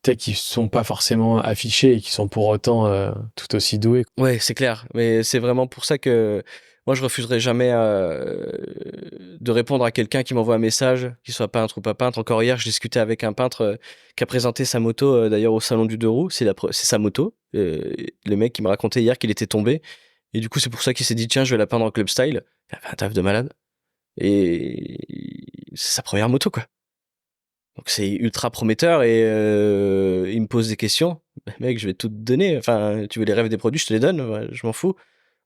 peut-être qui sont pas forcément affichés et qui sont pour autant tout aussi doués. Ouais, c'est clair. Mais c'est vraiment pour ça que moi, je refuserai jamais de répondre à quelqu'un qui m'envoie un message, qu'il soit peintre ou pas peintre. Encore hier, je discutais avec un peintre qui a présenté sa moto, d'ailleurs, au salon du 2 roues. C'est sa moto. Le mec qui me racontait hier qu'il était tombé. Et du coup, c'est pour ça qu'il s'est dit, tiens, je vais la peindre en club style. Il avait un taf de malade. Et c'est sa première moto, quoi. Donc c'est ultra prometteur et il me pose des questions. Mec, je vais tout te donner. Enfin, tu veux les rêves des produits, je te les donne. Ouais, je m'en fous.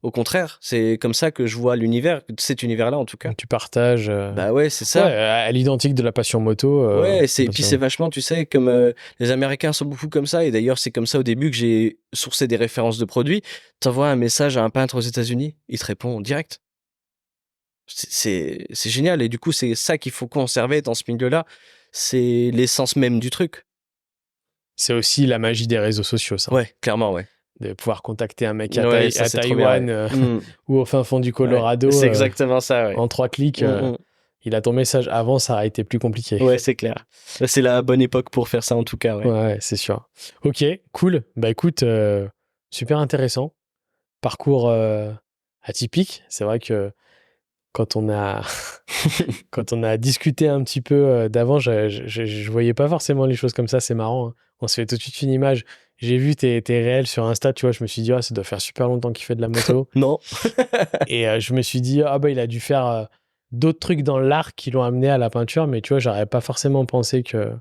Au contraire, c'est comme ça que je vois l'univers, cet univers-là en tout cas. Donc tu partages Bah ouais, c'est ça. ouais, à l'identique de la passion moto. Ouais, puis passion. c'est vachement, tu sais, comme les Américains sont beaucoup comme ça. Et d'ailleurs, c'est comme ça au début que j'ai sourcé des références de produits. T'envoies un message à un peintre aux États-Unis, il te répond direct. C'est génial. Et du coup, c'est ça qu'il faut conserver dans ce milieu-là. C'est l'essence même du truc. C'est aussi la magie des réseaux sociaux, ça. Ouais, clairement, ouais. De pouvoir contacter un mec Ouais, ça, à c'est trop bien, Taïwan ouais. ou au fin fond du Colorado. Ouais, c'est exactement ça, ouais. En 3 clics, Mm. il a ton message. Avant, ça a été plus compliqué. Ouais, c'est clair. Là, c'est la bonne époque pour faire ça, en tout cas, ouais. Ouais, c'est sûr. Ok, cool. Bah écoute, super intéressant. Parcours atypique. C'est vrai que quand on a quand on a discuté un petit peu d'avant, je voyais pas forcément les choses comme ça. C'est marrant, hein. On se fait tout de suite une image. J'ai vu tes réels sur Insta, tu vois, je me suis dit, ah, ça doit faire super longtemps qu'il fait de la moto. Non. Et je me suis dit, ah bah il a dû faire d'autres trucs dans l'art qui l'ont amené à la peinture, mais tu vois, j'aurais pas forcément pensé que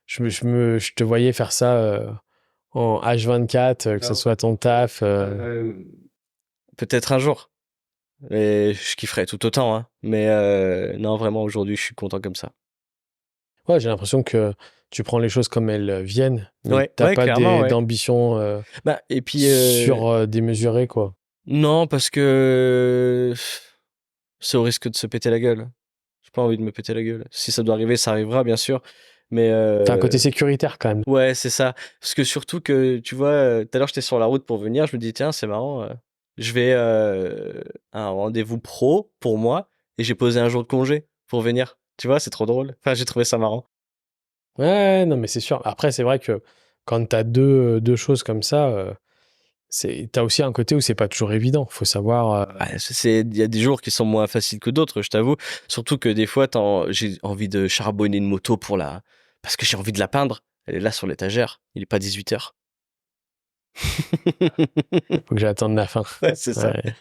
je te voyais faire ça en H24, que ce soit ton taf. Peut-être un jour. Et je kifferais tout autant, hein. Mais non, vraiment, aujourd'hui, je suis content comme ça. Ouais, j'ai l'impression que tu prends les choses comme elles viennent, mais Ouais, t'as ouais, pas clairement, ouais. d'ambition Bah, et puis, démesurée, quoi. non, parce que c'est au risque de se péter la gueule. J'ai pas envie de me péter la gueule. Si ça doit arriver, ça arrivera, bien sûr. Mais T'as un côté sécuritaire quand même. ouais, c'est ça. Parce que surtout que, tu vois, tout à l'heure, j'étais sur la route pour venir. Je me dis, tiens, c'est marrant. Je vais à un rendez-vous pro pour moi et j'ai posé un jour de congé pour venir. Tu vois, c'est trop drôle. Enfin, j'ai trouvé ça marrant. Ouais, non, mais c'est sûr. Après, c'est vrai que quand t'as deux choses comme ça, t'as aussi un côté où c'est pas toujours évident. Faut savoir. Ouais, il y a des jours qui sont moins faciles que d'autres, je t'avoue. Surtout que des fois, j'ai envie de charbonner une moto parce que j'ai envie de la peindre. Elle est là sur l'étagère. Il est pas 18h. Faut que j'attende la fin. Ouais, c'est ça. Ouais.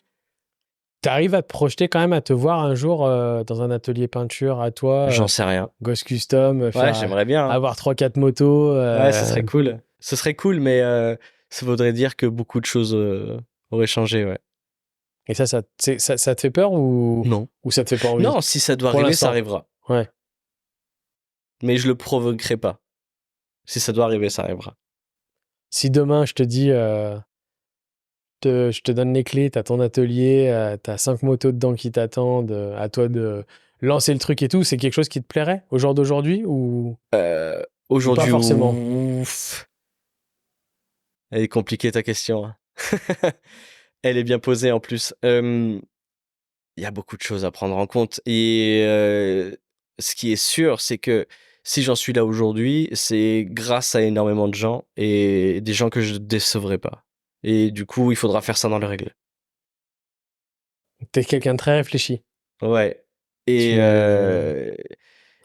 T'arrives à te projeter quand même à te voir un jour dans un atelier peinture à toi, J'en sais rien. Ghost Custom, Ouais, j'aimerais bien, hein. avoir 3-4 motos. Ouais, ce serait cool. Ce serait cool, mais ça voudrait dire que beaucoup de choses auraient changé, ouais. Et ça te fait peur Non. ou ça te fait pas envie Non, si ça doit pour arriver, ça l'instant? arrivera. Ouais. Mais je le provoquerai pas. Si ça doit arriver, ça arrivera. Si demain je te dis, je te donne les clés, t'as ton atelier, t'as 5 motos dedans qui t'attendent, à toi de lancer le truc et tout, c'est quelque chose qui te plairait au jour d'aujourd'hui ou pas Aujourd'hui, forcément? ouf. Elle est compliquée ta question, hein. Elle est bien posée en plus. Il y a beaucoup de choses à prendre en compte et ce qui est sûr, c'est que si j'en suis là aujourd'hui, c'est grâce à énormément de gens et des gens que je décevrai pas. Et du coup, il faudra faire ça dans les règles. T'es quelqu'un de très réfléchi. Ouais. Et, Tu... Non, et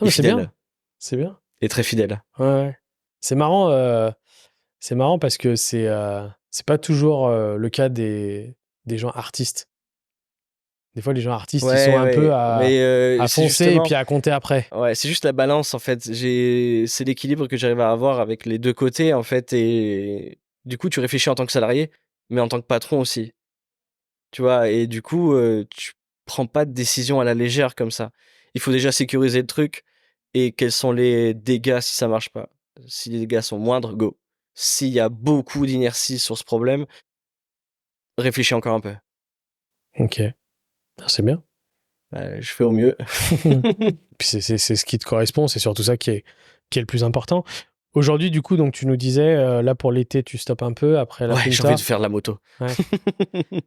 mais c'est bien. fidèle. C'est bien. Et très fidèle. Ouais, ouais. C'est marrant parce que c'est pas toujours le cas des gens artistes. Des fois, les gens artistes, ils sont Ouais, un peu ouais. Mais à c'est foncer et justement. puis à compter après. Ouais, c'est juste la balance en fait. C'est l'équilibre que j'arrive à avoir avec les deux côtés en fait. Et du coup, tu réfléchis en tant que salarié, mais en tant que patron aussi. Tu vois, et du coup, tu prends pas de décision à la légère comme ça. Il faut déjà sécuriser le truc et quels sont les dégâts si ça marche pas. Si les dégâts sont moindres, go. S'il y a beaucoup d'inertie sur ce problème, réfléchis encore un peu. Ok. Ah, c'est bien. Je fais au mieux. Puis c'est ce qui te correspond, c'est surtout ça qui est le plus important. Aujourd'hui, du coup, donc tu nous disais, là pour l'été, tu stoppes un peu après la Ouais, j'ai envie de Punta. faire de la moto. Ouais.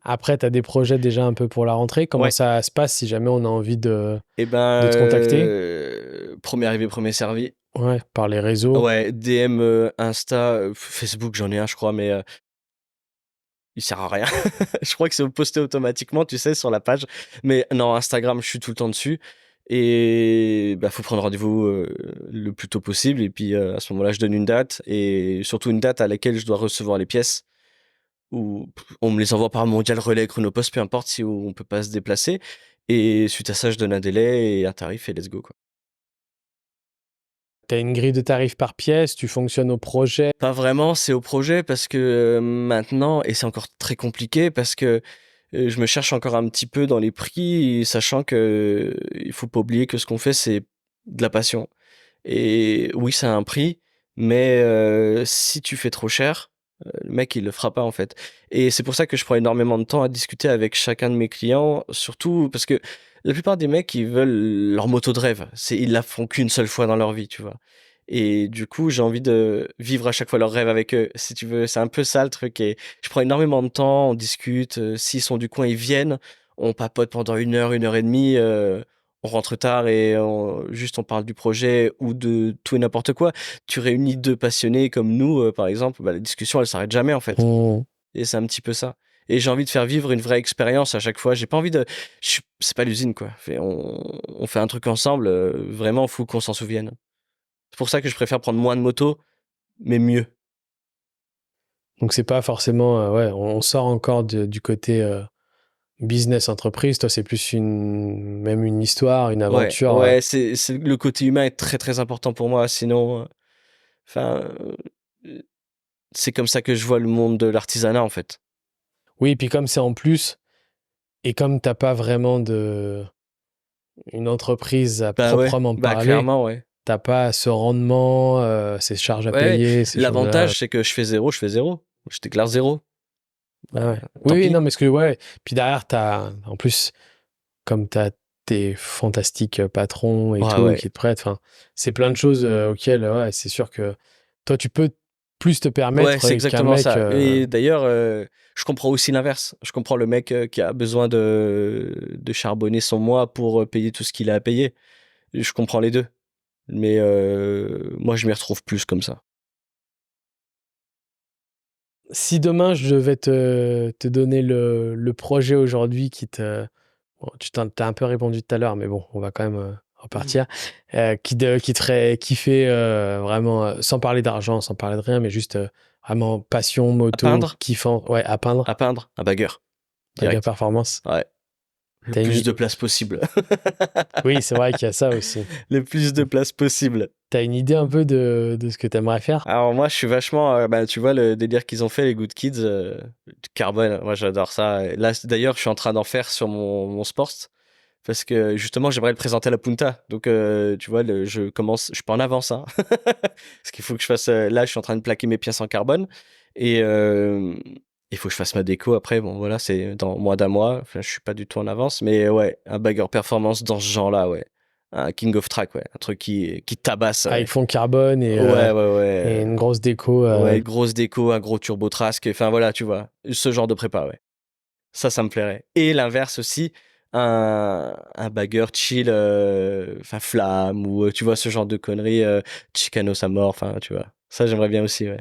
Après, tu as des projets déjà un peu pour la rentrée. Comment Ouais. ça se passe si jamais on a envie Et ben, de te contacter? premier arrivé, premier servi. Ouais, par les réseaux. Ouais, DM, Insta, Facebook, j'en ai un, je crois, mais il sert à rien. Je crois que c'est posté automatiquement, tu sais, sur la page. Mais non, Instagram, je suis tout le temps dessus. Et bah, faut prendre rendez-vous le plus tôt possible. Et puis à ce moment-là, je donne une date et surtout une date à laquelle je dois recevoir les pièces. Ou on me les envoie par Mondial Relais, Chronopost, peu importe si on peut pas se déplacer. Et suite à ça, je donne un délai et un tarif et let's go, quoi. Tu as une grille de tarifs par pièce, tu fonctionnes au projet. Pas vraiment, c'est au projet parce que maintenant, et c'est encore très compliqué parce que je me cherche encore un petit peu dans les prix, sachant que il faut pas oublier que ce qu'on fait, c'est de la passion. Et oui, ça a un prix, mais si tu fais trop cher, le mec, il le fera pas en fait. Et c'est pour ça que je prends énormément de temps à discuter avec chacun de mes clients, surtout parce que la plupart des mecs, ils veulent leur moto de rêve. Ils la font qu'une seule fois dans leur vie, tu vois. Et du coup, j'ai envie de vivre à chaque fois leur rêve avec eux, si tu veux. C'est un peu ça le truc. Et je prends énormément de temps, on discute. S'ils sont du coin, ils viennent. On papote pendant une heure et demie. On rentre tard et juste on parle du projet ou de tout et n'importe quoi. Tu réunis deux passionnés comme nous, par exemple, bah, la discussion, elle s'arrête jamais en fait. Mmh. Et c'est un petit peu ça. Et j'ai envie de faire vivre une vraie expérience à chaque fois. J'ai pas envie de. C'est pas l'usine, quoi. On fait un truc ensemble, vraiment, faut qu'on s'en souvienne. C'est pour ça que je préfère prendre moins de motos, mais mieux. Donc c'est pas forcément... ouais, on sort encore du côté business entreprise. Toi, c'est plus même une histoire, une Ouais, aventure. ouais, le côté humain est très très important pour moi. Sinon, enfin, c'est comme ça que je vois le monde de l'artisanat, en fait. Oui, et puis comme c'est en plus, Et comme t'as pas vraiment une entreprise à Bah ouais, proprement bah parler, clairement, ouais. t'as pas ce rendement, ces charges à Ouais, payer, ces choses-là. l'avantage, c'est que je fais 0, je fais 0. Je déclare 0. Bah, Ah ouais. Oui, tant oui, non, pis. mais ouais. Puis derrière, en plus, comme t'as tes fantastiques patrons et Ouais, tout ouais. qui te prêtent, enfin, c'est plein de choses auxquelles, ouais, c'est sûr que toi, tu peux plus te Ouais, permettre c'est qu'un exactement mec. ça. Et d'ailleurs, je comprends aussi l'inverse. Je comprends le mec qui a besoin de charbonner son mois pour payer tout ce qu'il a à payer. Je comprends les deux. Mais moi, je m'y retrouve plus comme ça. Si demain, je devais te donner le projet aujourd'hui qui te. Bon, t'as un peu répondu tout à l'heure, mais bon, on va quand même repartir. Qui te ferait kiffer vraiment, sans parler d'argent, sans parler de rien, mais juste vraiment passion, À moto, peindre, kiffant, ouais, à peindre, un bagueur, bagarre direct. performance. Ouais, le T'as une... plus i- de place possible. Oui, c'est vrai qu'il y a ça aussi. Le plus de place possible. T'as une idée un peu de ce que t'aimerais faire? Alors moi, je suis vachement, bah, tu vois, le délire qu'ils ont fait, les Good Kids, Carbone, moi j'adore ça. Et là, d'ailleurs, je suis en train d'en faire sur mon Sport, parce que justement, j'aimerais le présenter à la Punta. Donc, tu vois, je suis pas en avance, hein. Parce qu'il faut que je fasse, là, je suis en train de plaquer mes pièces en carbone, et il faut que je fasse ma déco après. Bon, voilà, c'est dans moins d'un mois. Enfin, je suis pas du tout en avance, mais ouais, un bagger performance dans ce genre-là, ouais. Un King of Track, ouais. Un truc qui tabasse, Avec ouais. fond carbone Ouais, ouais, et ouais. une grosse déco. Ouais, grosse déco, un gros turbo trasque, enfin voilà, tu vois, ce genre de prépa, ouais. Ça me plairait. Et l'inverse aussi, un bagger chill, enfin flamme, ou tu vois, ce genre de conneries, Chicano sa mort, enfin, tu vois. Ça, j'aimerais bien aussi, ouais.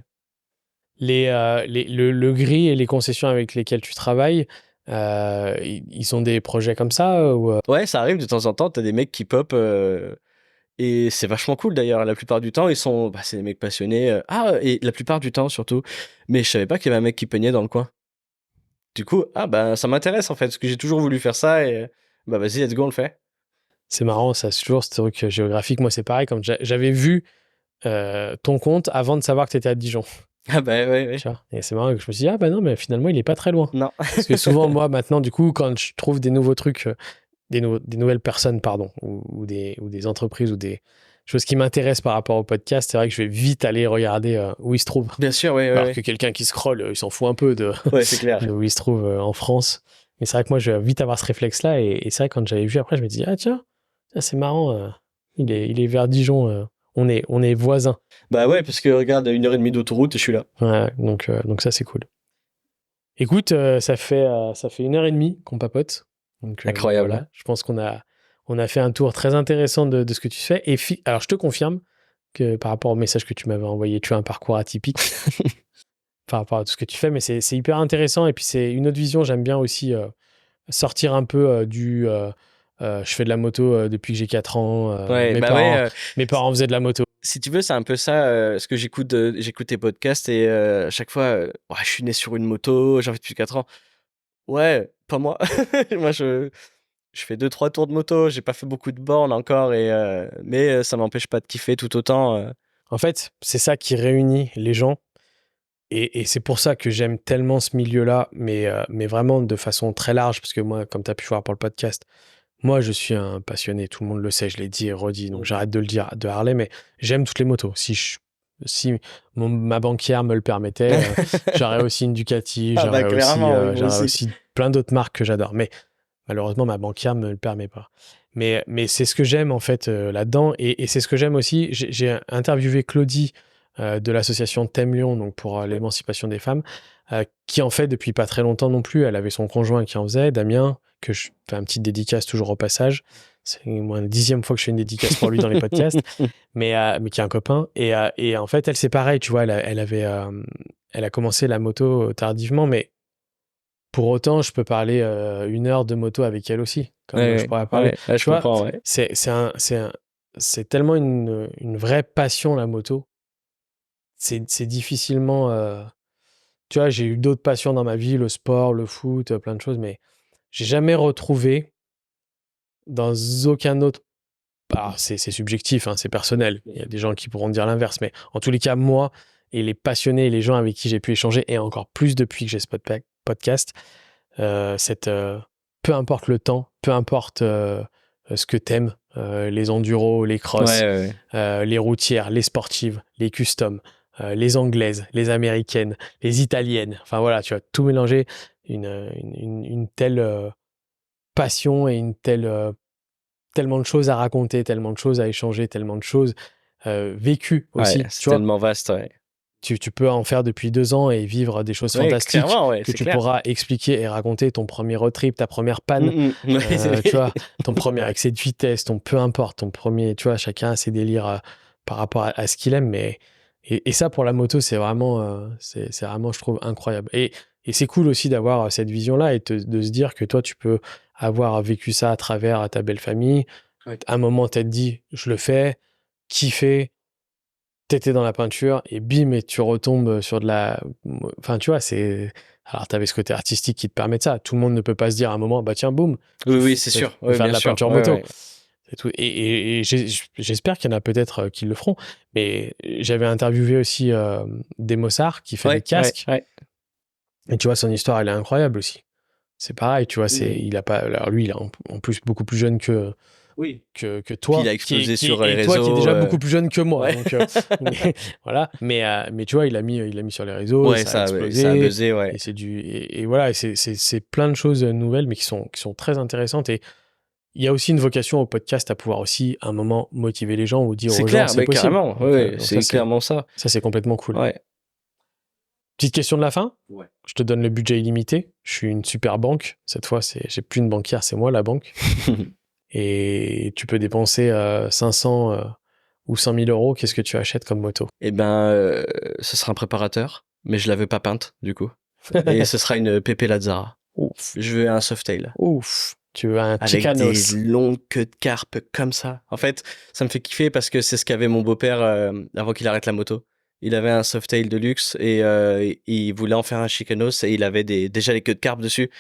Le gris et les concessions avec lesquelles tu travailles, ils sont des projets comme ça ou Ouais, ça arrive de temps en temps, t'as des mecs qui pop, et c'est vachement cool d'ailleurs. La plupart du temps, bah, c'est des mecs passionnés. Et la plupart du temps surtout. Mais je savais pas qu'il y avait un mec qui peignait dans le coin. Du coup, bah, ça m'intéresse en fait, parce que j'ai toujours voulu faire ça, et bah, vas-y, let's go, on le fait. c'est marrant, ça, c'est toujours ce truc géographique. Moi, c'est pareil, comme j'avais vu ton compte avant de savoir que tu étais à Dijon. Ah bah ouais, ouais. Tu vois. Et c'est marrant que je me suis dit, ah bah non, mais finalement, il est pas très loin. Non. Parce que souvent, moi, maintenant, du coup, quand je trouve des nouveaux trucs, des nouvelles personnes, pardon, ou des entreprises ou des choses qui m'intéressent par rapport au podcast, c'est vrai que je vais vite aller regarder où il se trouve. Bien sûr, ouais, ouais, Alors ouais. que quelqu'un qui scrolle, il s'en fout un peu Ouais, c'est clair. de où il se trouve en France. Mais c'est vrai que moi, je vais vite avoir ce réflexe-là. Et c'est vrai que quand j'avais vu après, je me dis, ah tiens, c'est marrant, il est vers Dijon. On est voisins. Bah ouais, parce que regarde, 1h30 d'autoroute et je suis là. Ouais, donc ça, c'est cool. Écoute, ça fait 1h30 qu'on papote. Donc Incroyable. voilà, je pense on a fait un tour très intéressant de ce que tu fais. Alors, je te confirme que par rapport au message que tu m'avais envoyé, tu as un parcours atypique par rapport à tout ce que tu fais, mais c'est hyper intéressant. Et puis, c'est une autre vision. J'aime bien aussi sortir un peu je fais de la moto depuis que j'ai 4 ans. Ouais, bah ouais, Mes parents faisaient de la moto. si tu veux, c'est un peu ça, ce que j'écoute tes podcasts, et à chaque fois, ouais, je suis né sur une moto, j'en fais depuis 4 ans. Ouais, pas moi. Moi, je fais 2-3 tours de moto, j'ai pas fait beaucoup de bornes encore, mais ça m'empêche pas de kiffer tout autant. En fait, c'est ça qui réunit les gens. Et c'est pour ça que j'aime tellement ce milieu-là, mais vraiment de façon très large, parce que moi, comme tu as pu voir pour le podcast, moi, je suis un passionné, tout le monde le sait, je l'ai dit et redit, donc j'arrête de le dire de Harley, mais j'aime toutes les motos. Si ma banquière me le permettait, j'aurais aussi une Ducati, Ah bah clairement, oui, moi j'aurais aussi. aussi plein d'autres marques que j'adore. Mais malheureusement, ma banquière me le permet pas. Mais c'est ce que j'aime en fait là-dedans, et c'est ce que j'aime aussi. J'ai interviewé Claudie de l'association Thème Lyon, donc pour l'émancipation des femmes, qui en fait depuis pas très longtemps non plus. Elle avait son conjoint qui en faisait, Damien, que je fais un petit dédicace toujours au passage. C'est moi la 10e fois que je fais une dédicace pour lui dans les podcasts, mais qui est un copain. Et en fait, elle c'est pareil, tu vois, elle a commencé la moto tardivement, mais pour autant, je peux parler 1 heure de moto avec elle aussi, comme je Ouais, pourrais parler. ouais, ouais, je Tu vois, comprends, ouais. c'est tellement une vraie passion, la moto. C'est difficilement. Tu vois, j'ai eu d'autres passions dans ma vie, le sport, le foot, plein de choses, mais j'ai jamais retrouvé dans aucun autre. Alors, c'est subjectif, hein, c'est personnel. Il y a des gens qui pourront dire l'inverse, mais en tous les cas, moi et les passionnés et les gens avec qui j'ai pu échanger, et encore plus depuis que j'ai ce podcast, cette peu importe le temps, peu importe ce que t'aimes, les enduros, les crosses, les routières, les sportives, les customs, les anglaises, les américaines, les italiennes. Enfin voilà, tu vois, tout mélanger, une telle passion et tellement de choses à raconter, tellement de choses à échanger, tellement de choses vécues aussi. c'est Tu vois, tellement vaste, tu peux en faire depuis 2 ans et vivre des choses fantastiques clairement, que c'est tu clair. pourras expliquer et raconter ton premier road trip, ta première panne, Ouais, tu vois, ton premier excès de vitesse, ton peu importe, ton premier, tu vois, chacun a ses délires par rapport à ce qu'il aime, mais et ça pour la moto, c'est vraiment, c'est vraiment, je trouve, incroyable. Et c'est cool aussi d'avoir cette vision-là et de se dire que toi, tu peux avoir vécu ça à travers ta belle famille. Ouais. À un moment, t'as dit, je le fais, kiffer, t'étais dans la peinture et bim, et tu retombes sur de la. Enfin, tu vois, c'est. Alors, t'avais ce côté artistique qui te permet de ça. Tout le monde ne peut pas se dire à un moment, bah tiens, boum, Oui, c'est sûr. je vais faire Bien de la sûr. peinture moto. C'est tout. Et j'espère qu'il y en a peut-être qui le feront. Mais j'avais interviewé aussi Desmossart qui fait des casques. Et tu vois, son histoire, elle est incroyable aussi. C'est pareil, tu vois, il a pas. Alors, lui, il est en plus beaucoup plus jeune que toi, Puis il a explosé sur les et toi qui est déjà réseaux. beaucoup plus jeune que moi. Ouais. Donc voilà, mais tu vois, il a mis sur les réseaux, ça a explosé, ça a buzzé, et c'est et voilà, et c'est plein de choses nouvelles, mais qui sont très intéressantes. Et il y a aussi une vocation au podcast à pouvoir aussi à un moment motiver les gens ou dire C'est aux gens clair, c'est possible. carrément. Donc, donc c'est clairement ça. Ça c'est complètement cool. Ouais. Petite question de la fin. Ouais. Je te donne le budget illimité. Je suis une super banque. Cette fois, j'ai plus une banquière, c'est moi la banque. Et tu peux dépenser 500 ou 100 000 euros. Qu'est-ce que tu achètes comme moto? Eh ben, ce sera un préparateur, mais je la veux pas peinte, du coup. Et ce sera une Pepe Lazzara. Ouf. Je veux un Softail. Ouf. Tu veux un Avec Chicanos. des longues queues de carpe comme ça. En fait, ça me fait kiffer parce que c'est ce qu'avait mon beau-père avant qu'il arrête la moto. Il avait un Softail de luxe et il voulait en faire un Chicanos et il avait déjà les queues de carpe dessus.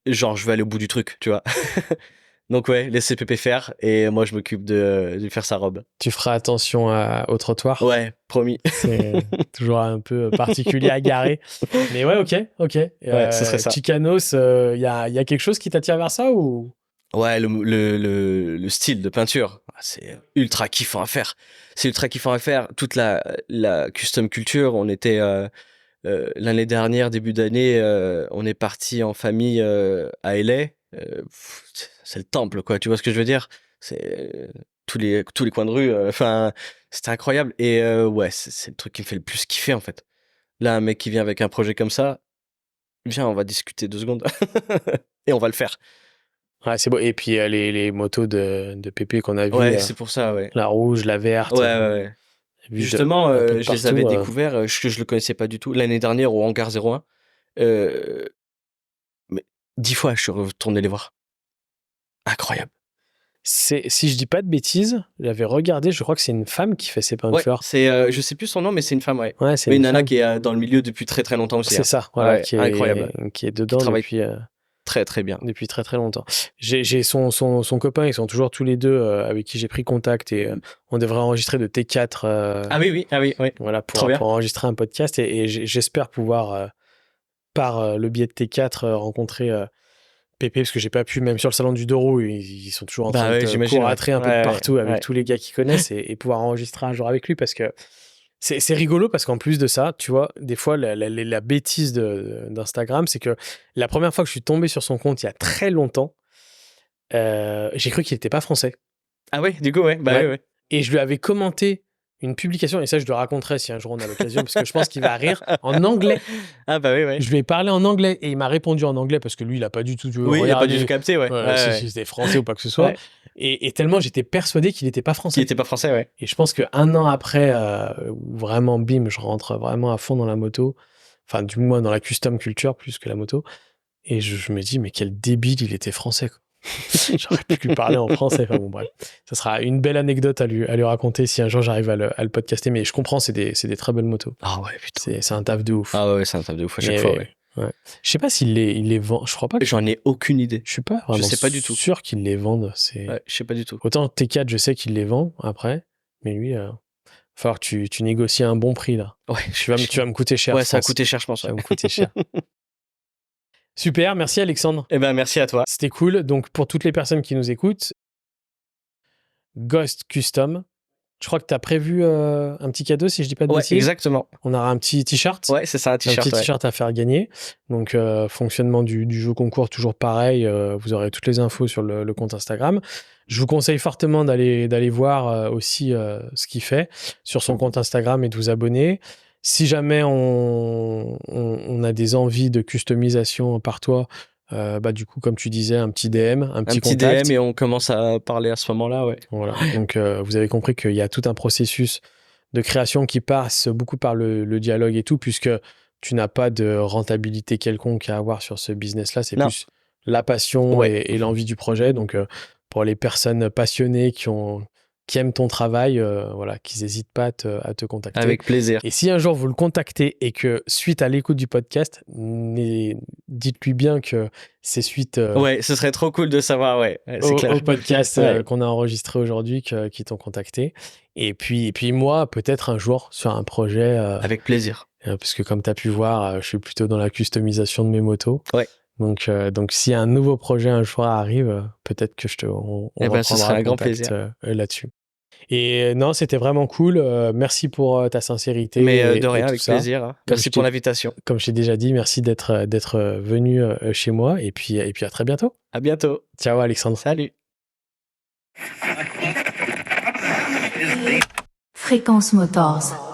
Genre, je vais aller au bout du truc, tu vois. Donc ouais, laissez Pépé faire et moi je m'occupe de lui faire sa robe. Tu feras attention au trottoir. Ouais, promis. C'est toujours un peu particulier à garer. Mais ouais, ok. Ouais, ce serait ça. Chicanos, il y a quelque chose qui t'attire vers ça ou? Ouais, le style de peinture, c'est ultra kiffant à faire. C'est ultra kiffant à faire. Toute la custom culture, on était l'année dernière, début d'année, on est parti en famille à LA. C'est le temple, quoi. Tu vois ce que je veux dire? C'est tous les coins de rue. Enfin, c'était incroyable. Et ouais, c'est le truc qui me fait le plus kiffer, en fait. Là, un mec qui vient avec un projet comme ça, viens, on va discuter 2 secondes. Et on va le faire. Ouais, c'est beau. Et puis les motos de Pépé qu'on a vues, Ouais, c'est pour ça, ouais. la rouge, la verte. Ouais. Justement, un peu de je les partout, avais découverts, que je le connaissais pas du tout, l'année dernière au Hangar 01. Mais 10 fois, je suis retourné les voir. Incroyable. Si je dis pas de bêtises, j'avais regardé, je crois que c'est une femme qui fait ses Ouais, peintures. c'est, je sais plus son nom, mais c'est une femme, ouais. Ouais, c'est Mais une une nana femme. qui est dans le milieu depuis très très longtemps aussi. C'est hein. ça, voilà, Ouais, incroyable. qui est dedans travaille depuis, très très bien. depuis très très longtemps. J'ai son copain, ils sont toujours tous les deux avec qui j'ai pris contact et on devrait enregistrer de T4 Ah oui, oui. voilà, Trop bien. pour enregistrer un podcast et j'espère pouvoir, par le biais de T4, rencontrer Pépé, parce que j'ai pas pu, même sur le salon du deux roues, ils sont toujours en train de j'imagine. courratrer un peu de partout avec ouais. tous les gars qu'ils connaissent et pouvoir enregistrer un jour avec lui parce que c'est rigolo parce qu'en plus de ça, tu vois, des fois, la bêtise d'Instagram, c'est que la première fois que je suis tombé sur son compte il y a très longtemps, j'ai cru qu'il était pas français. Ah ouais, du coup, ouais. Ouais. Et je lui avais commenté une publication, et ça, je le raconterai si un jour on a l'occasion, parce que je pense qu'il va rire, en anglais. Ah bah oui. Je lui ai parlé en anglais, et il m'a répondu en anglais, parce que lui, il a pas du tout Oui, il a pas dû capter, ouais. si c'était français ou pas que ce soit. Ouais. Et tellement j'étais persuadé qu'il était pas français. Qui était pas français, ouais. Et je pense qu'un an après, vraiment, bim, je rentre vraiment à fond dans la moto. Enfin, du moins dans la custom culture plus que la moto. Et je me dis, mais quel débile, il était français, quoi. J'aurais pu lui parler en français. Enfin bon, bref. Ça sera une belle anecdote à lui raconter si un jour j'arrive à le podcaster. Mais je comprends, c'est des très belles motos. Ah ouais, putain. C'est un taf de ouf. Ah ouais, c'est un taf de ouf à chaque fois, ouais. Je sais pas s'il les vend. Je crois pas que... J'en ai aucune idée. Je suis pas vraiment sais pas du tout. sûr qu'ils les vendent. Ouais, je sais pas du tout. Autant T4, je sais qu'il les vend après. Mais lui, il va falloir que tu négocies un bon prix là. Ouais, tu vas me coûter cher. Ouais, ça va coûter cher, je pense. Ça va me coûter cher. Super, merci Alexandre. Eh ben, merci à toi. C'était cool. Donc, pour toutes les personnes qui nous écoutent, Ghost Custom, je crois que tu as prévu un petit cadeau, si je dis pas de Ouais, bêtises. exactement. On aura un petit t-shirt. Ouais, c'est ça, un t-shirt. Un petit t-shirt à faire gagner. Donc, fonctionnement du jeu concours, toujours pareil. Vous aurez toutes les infos sur le compte Instagram. Je vous conseille fortement d'aller voir aussi ce qu'il fait sur son compte Instagram et de vous abonner. Si jamais on a des envies de customisation par toi, du coup, comme tu disais, un petit DM, un petit contact. DM et on commence à parler à ce moment-là, ouais. Voilà. Donc, vous avez compris qu'il y a tout un processus de création qui passe beaucoup par le dialogue et tout, puisque tu n'as pas de rentabilité quelconque à avoir sur ce business-là. C'est plus la passion et l'envie du projet. Donc, pour les personnes passionnées qui aiment ton travail, qu'ils n'hésitent pas à te contacter. Avec plaisir. Et si un jour vous le contactez et que suite à l'écoute du podcast, dites-lui bien que c'est suite ouais, ce serait trop cool de savoir, ouais, c'est clair. Au podcast qu'on a enregistré aujourd'hui qui t'ont contacté. Et puis moi, peut-être un jour sur un projet. Avec plaisir. Parce que comme tu as pu voir, je suis plutôt dans la customisation de mes motos. Ouais. Donc si un nouveau projet un jour arrive, peut-être que on ce serait un grand plaisir là-dessus. Et non, c'était vraiment cool. Merci pour ta sincérité. Mais de rien, avec ça. plaisir. Hein. Merci pour l'invitation. Comme je t'ai déjà dit, merci d'être venu chez moi. Et puis à très bientôt. À bientôt. Ciao Alexandre. Salut. Fréquence Motors.